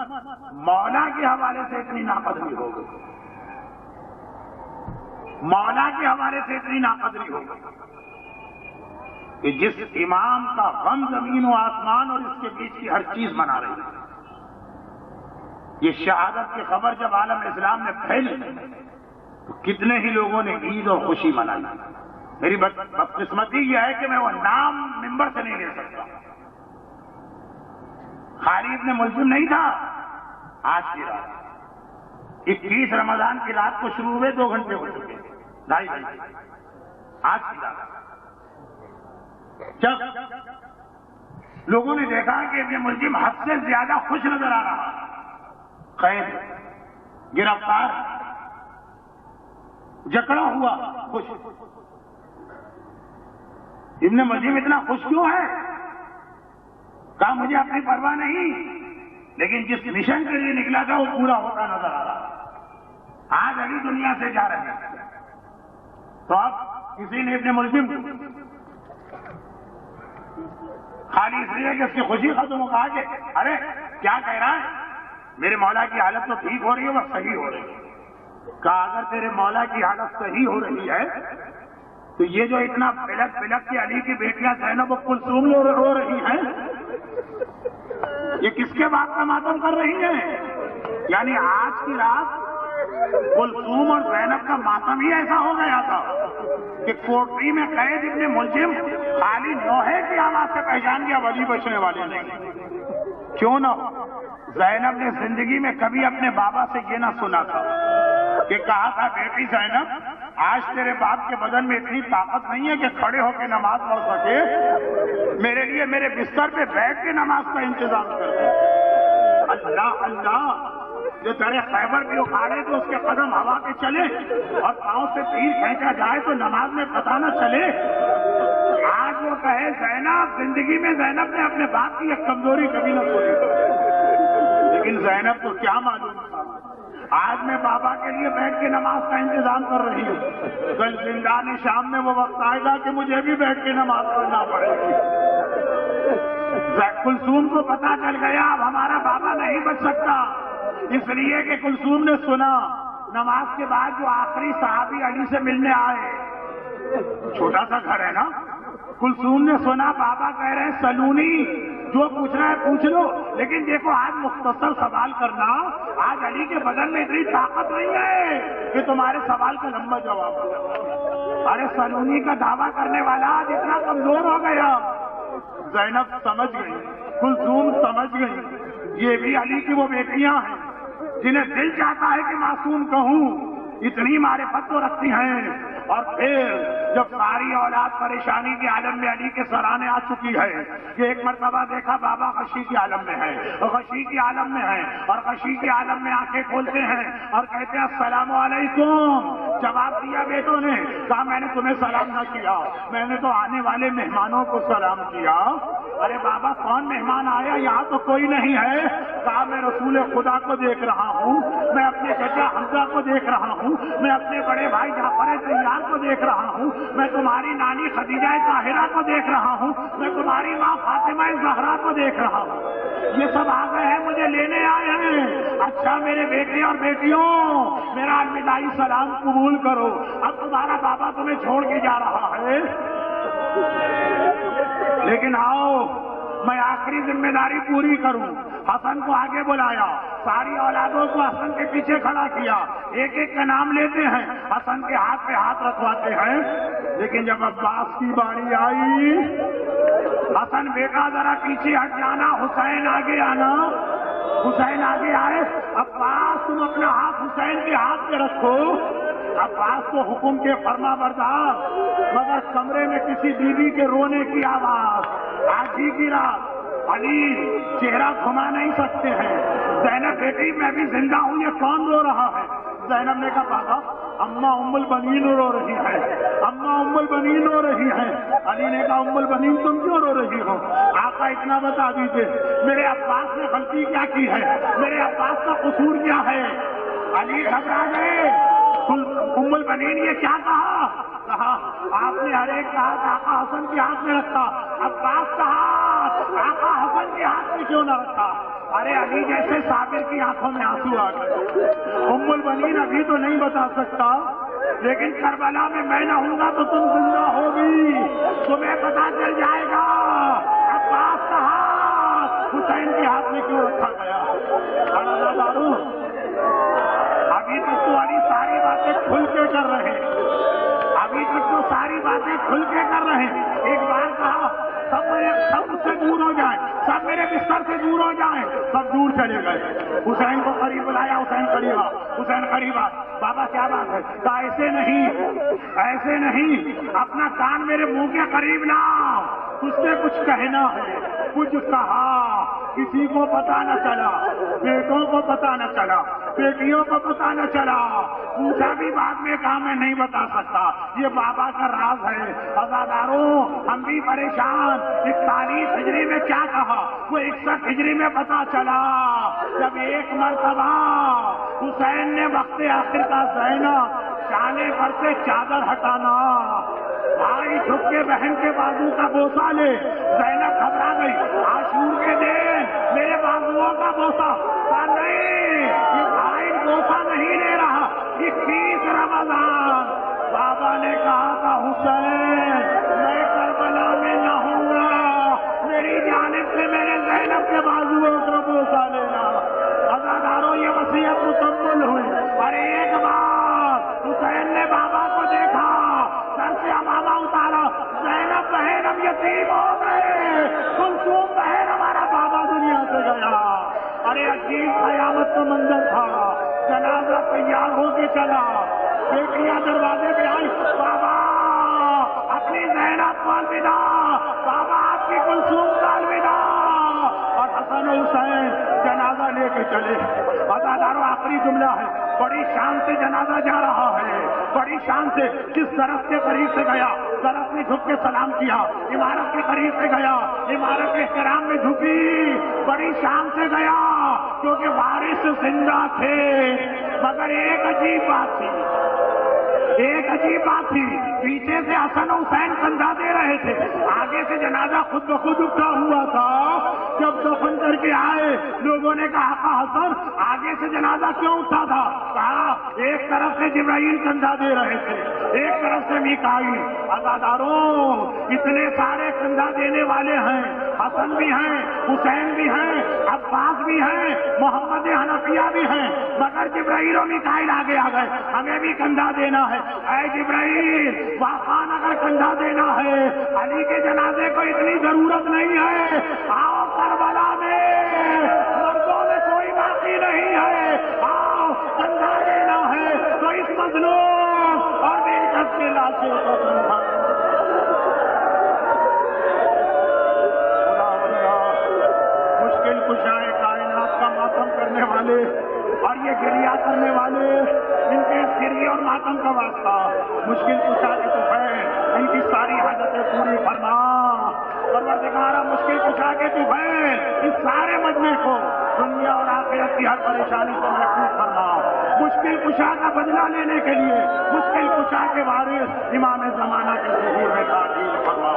S2: مولا کے حوالے سے اتنی ناقدری ہو گئی، مولا کے حوالے سے اتنی ناقدری ہو گئی کہ جس امام کا غم زمین و آسمان اور اس کے بیچ کی ہر چیز بنا رہی ہے. یہ شہادت کی خبر جب عالم اسلام میں پھیلی تو کتنے ہی لوگوں نے عید اور خوشی منائی. میری بدقسمتی یہ ہے کہ میں وہ نام ممبر سے نہیں لے سکتا. خالد ابن ملزم نہیں تھا. آج کی رات 21 رمضان کی رات کو شروع ہوئے 2 گھنٹے ہو چکے، 2.5 گھنٹے. آج کی رات جب لوگوں نے دیکھا کہ ابن ملزم حد سے زیادہ خوش نظر آ رہا، قید گرفتار جکڑا ہوا خوش. ابن ملزم اتنا خوش کیوں ہے؟ کہا مجھے اپنی پرواہ نہیں، لیکن جس مشن کے لیے نکلا تھا وہ پورا ہوتا نظر آ رہا. آج علی دنیا سے جا رہے ہیں تو اب کسی نے ابن ملزم خالی اس لیے کہ اس کی خوشی ختم ہو. کہا کہ ارے کیا کہہ رہا ہے, میرے مولا کی حالت تو ٹھیک ہو رہی ہے, وہ صحیح ہو رہی ہے. کہا اگر تیرے مولا کی حالت صحیح ہو رہی ہے تو یہ جو اتنا بلک بلک کے علی کی بیٹیاں زینب و کلثوم رو رہی ہیں, یہ کس کے بات کا ماتم کر رہی ہیں؟ یعنی آج کی رات کلثوم اور زینب کا ماتم ہی ایسا ہو گیا تھا کہ کوٹری میں قید ابن ملجم خالی لوہے کی آواز سے پہچان گیا, ولی بچنے والے نہیں. کیوں نہ ہو, زینب نے زندگی میں کبھی اپنے بابا سے یہ نہ سنا تھا کہ کہا تھا بیٹی زینب, آج تیرے باپ کے بدن میں اتنی طاقت نہیں ہے کہ کھڑے ہو کے نماز پڑھ سکے, میرے لیے میرے بستر پہ بیٹھ کے نماز کا انتظام کر دے. اللہ اللہ, جو درے خیبر بھی اکھاڑے تو اس کے قدم ہوا کے چلے اور پاؤں سے تیر کھینچا جائے تو نماز میں پتہ نہ چلے. آج وہ کہے زینب, زندگی میں زینب نے اپنے باپ کی ایک کمزوری کبھی نہ سنی, لیکن زینب کو کیا معلوم تھا آج میں بابا کے لیے بیٹھ کے نماز کا انتظام کر رہی ہوں, کل زندان شام میں وہ وقت آئے گا کہ مجھے بھی بیٹھ کے نماز پڑھنا پڑے گی. کلثوم کو پتا چل گیا اب ہمارا بابا نہیں بچ سکتا, اس لیے کہ کلثوم نے سنا نماز کے بعد جو آخری صحابی علی سے ملنے آئے, چھوٹا سا گھر ہے نا, کلثوم نے سنا بابا کہہ رہے ہیں سلونی, جو پوچھنا ہے پوچھ لو, لیکن دیکھو آج مختصر سوال کرنا, آج علی کے بدن میں اتنی طاقت نہیں ہے کہ تمہارے سوال کا لمبا جواب ہو. ارے سلونی کا دعویٰ کرنے والا آج اتنا کمزور ہو گیا. زینب سمجھ گئی, کلثوم سمجھ گئی, یہ بھی علی کی وہ بیٹیاں ہیں جنہیں دل چاہتا ہے کہ معصوم کہوں, اتنی معرفت تو رکھتی ہیں. اور پھر جب ساری اولاد پریشانی کے عالم میں علی کے سرانے آ چکی ہے کہ ایک مرتبہ دیکھا بابا غشی کے عالم میں ہے, غشی کے عالم میں ہے, اور غشی کے عالم میں آنکھیں کھولتے ہیں اور کہتے ہیں السلام علیکم. جواب دیا بیٹوں نے, کہا میں نے تمہیں سلام نہ کیا, میں نے تو آنے والے مہمانوں کو سلام کیا. ارے بابا کون مہمان آیا, یہاں تو کوئی نہیں ہے. کہا میں رسول خدا کو دیکھ رہا ہوں, میں اپنے چچا حمزہ کو دیکھ رہا ہوں, میں اپنے بڑے بھائی جعفر طیار کو دیکھ رہا ہوں, میں تمہاری نانی خدیجہ طاہرہ کو دیکھ رہا ہوں, میں تمہاری ماں فاطمہ زہرا کو دیکھ رہا ہوں. یہ سب آ گئے ہیں, مجھے لینے آئے ہیں. اچھا میرے بیٹے اور بیٹیوں, میرا الوداعی سلام قبول کرو, اب تمہارا بابا تمہیں چھوڑ کے جا رہا ہے, لیکن آؤ میں آخری ذمہ داری پوری کروں. حسن کو آگے بلایا, ساری اولادوں کو حسن کے پیچھے کھڑا کیا, ایک ایک کا نام لیتے ہیں, حسن کے ہاتھ پہ ہاتھ رکھواتے ہیں. لیکن جب عباس کی باری آئی, حسن بیٹا ذرا پیچھے ہٹ جانا, حسین آگے آنا. حسین آگے آئے, عباس تم اپنا ہاتھ حسین کے ہاتھ پہ رکھو. عباس کو حکم کے فرما بردار, مگر کمرے میں کسی بیوی کے رونے کی آواز. آج ہی کی رات علی چہرہ گھما نہیں سکتے ہیں. زینب بیٹی میں بھی زندہ ہوں, یہ کون رو رہا ہے؟ زینب نے کہا بابا اماں ام البنین رو رہی ہے, اماں ام البنین رو رہی ہے. علی نے کہا ام البنین تم کیوں رو رہی ہو؟ آقا اتنا بتا دیجیے, میرے عباس نے غلطی کیا کی ہے, میرے عباس کا قصور کیا ہے؟ علی گھبرا گئے. ام البنین یہ کیا کہا؟ کہا آپ نے ہر ایک ہاتھ آقا حسن کے ہاتھ میں رکھا, عباس کا ہاتھ آقا حسن کے ہاتھ میں کیوں نہ رکھا؟ ارے علی جیسے صابر کی آنکھوں میں آنسو آ گئے. ام البنین ابھی تو نہیں بتا سکتا, لیکن کربلا میں نہ ہوں گا تو تم زندہ ہوگی, تمہیں پتا چل جائے گا. عباس کا ہاتھ حسین کے ہاتھ میں کیوں رکھا گیا؟ دارو ابھی تک تو علی ساری باتیں کھل کے کر رہے ہیں, ابھی تک تو ساری باتیں کھل کے کر رہے ہیں. ایک بار کہا سب مجھ سے دور ہو جائیں, سب میرے بستر سے دور ہو جائیں, سب دور چلے گئے. حسین کو قریب بلایا, حسین قریب آ, حسین قریب آ. بابا کیا بات ہے؟ کہا ایسے نہیں, ایسے نہیں, اپنا کان میرے منہ کے قریب لاؤ, اس نے کچھ کہنا ہے. کچھ کہا, کسی کو پتا نہ چلا, بیٹوں کو پتا نہ چلا, بیٹیوں کو پتا نہ چلا, پوچھا بھی بعد میں کہا میں نہیں بتا سکتا, یہ بابا کا راز ہے. عزاداروں ہم بھی پریشان. 41 ہجری میں کیا کہا, وہ 61 ہجری میں پتا چلا, جب ایک مرتبہ حسین نے وقت آخر کا زینب شانے پر سے چادر ہٹانا, بھائی جھک کے بہن کے بازو کا بوسہ لے. زینب گھبرا گئی. عاشور کے دن میرے بازوؤں کا بوسہ. نہیں، یہ بھائی بوسہ نہیں لے رہا، یہ 30 رمضان. بابا نے کہا تھا حسین میں کربلا میں نہ ہوں گا، میری جانب سے میرے زینب کے بازوؤں کا بوسہ لینا. عزاداروں یہ وصیت مکمل ہوئی. اور ایک بار حسین نے بابا کو دیکھا، سر سے امامہ اتارا. زینب بہن اب یتیم ہو گئے، کلثوم بہن ہمارا بابا دنیا سے گیا. ارے عجیب قیامت کا منظر تھا. جنازہ تیار ہو کے چلا، بیٹیاں دروازے پہ آئی. بابا اپنی زینب کو الوداع، بابا آپ کی کلثوم کا الوداع. اور حسن و حسین جنازہ لے کے چلے. عزاداروں آخری جملہ ہے، بڑی شان سے جنازہ جا رہا ہے، بڑی شان سے. جس درخت کے قریب سے گیا درخت نے جھک کے سلام کیا، عمارت کے قریب سے گیا عمارت کے احترام میں جھکی. بڑی شان سے گیا کیونکہ وارث زندہ تھے. مگر ایک عجیب بات تھی، ایک عجیب بات تھی. پیچھے سے حسن و حسین کندھا دے رہے تھے، آگے سے جنازہ خود بخود اٹھا ہوا تھا. جب دفن کر کے آئے لوگوں نے کہا آقا حسن آگے سے جنازہ کیوں اٹھا تھا؟ کہا ایک طرف سے جبرائیل کندھا دے رہے تھے، ایک طرف سے میکائیل. عزاداروں اتنے سارے کندھا دینے والے ہیں، حسن بھی ہیں، حسین بھی ہیں، عباس بھی ہیں، محمد حنفیہ بھی ہیں، مگر جبرائیل و میکائیل آگے آ گئے. ہمیں بھی کندھا دینا ہے. اے جبرائیل واقعان اگر کندھا دینا ہے علی کے جنازے کو اتنی ضرورت نہیں ہے. آؤ کربلا میں مردوں میں کوئی باقی نہیں ہے، آؤ کندھا دینا ہے تو اس مظلوم اور بے عزت کے لاشیں کو کندھا. مشکل کشائے کائنات کا ماتم کرنے والے اور یہ گریہ کرنے والے، ان کے گریہ اور ماتم کا واسطہ مشکل کشا کے تو ہے، ان کی ساری حاجتیں پوری فرما. پروردگارا مشکل کشا کے تو ہے، اس سارے مجمع کو دنیا اور آخرت کی ہر پریشانی سے محفوظ فرما. مشکل کشا کا بدلہ لینے کے لیے مشکل کشا کے وارث امام زمانہ کے ظہور میں تعجیل فرما.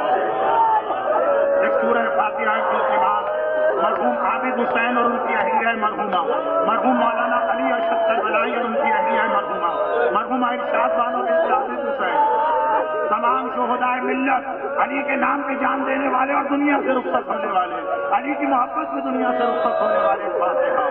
S2: ایک سورہ فاتحہ کے بعد مرحوم عابد حسین اور ان کی اہلیہ مرحومہ، مرحوم مولانا علی ارشد کربلائی اور ان کی اہلیہ مرحومہ، مرحوم ارشاد بانو بنت عابد حسین، تمام شہدائے ملت، علی کے نام کی جان دینے والے اور دنیا سے رخصت ہونے والے، علی کی محبت میں دنیا سے رخصت ہونے والے. فاتحہ.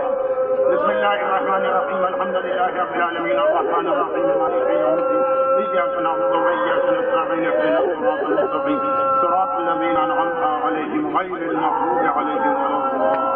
S2: بسم اللہ الرحمن الرحیم. الحمد للہ رب العالمین الرحمن الرحیم مالک یوم الدین. ایاک نعبد و ایاک نستعین. اهدنا الصراط المستقیم صراط الذین انعمت علیہم غیر المغضوب علیہم ولا الضالین.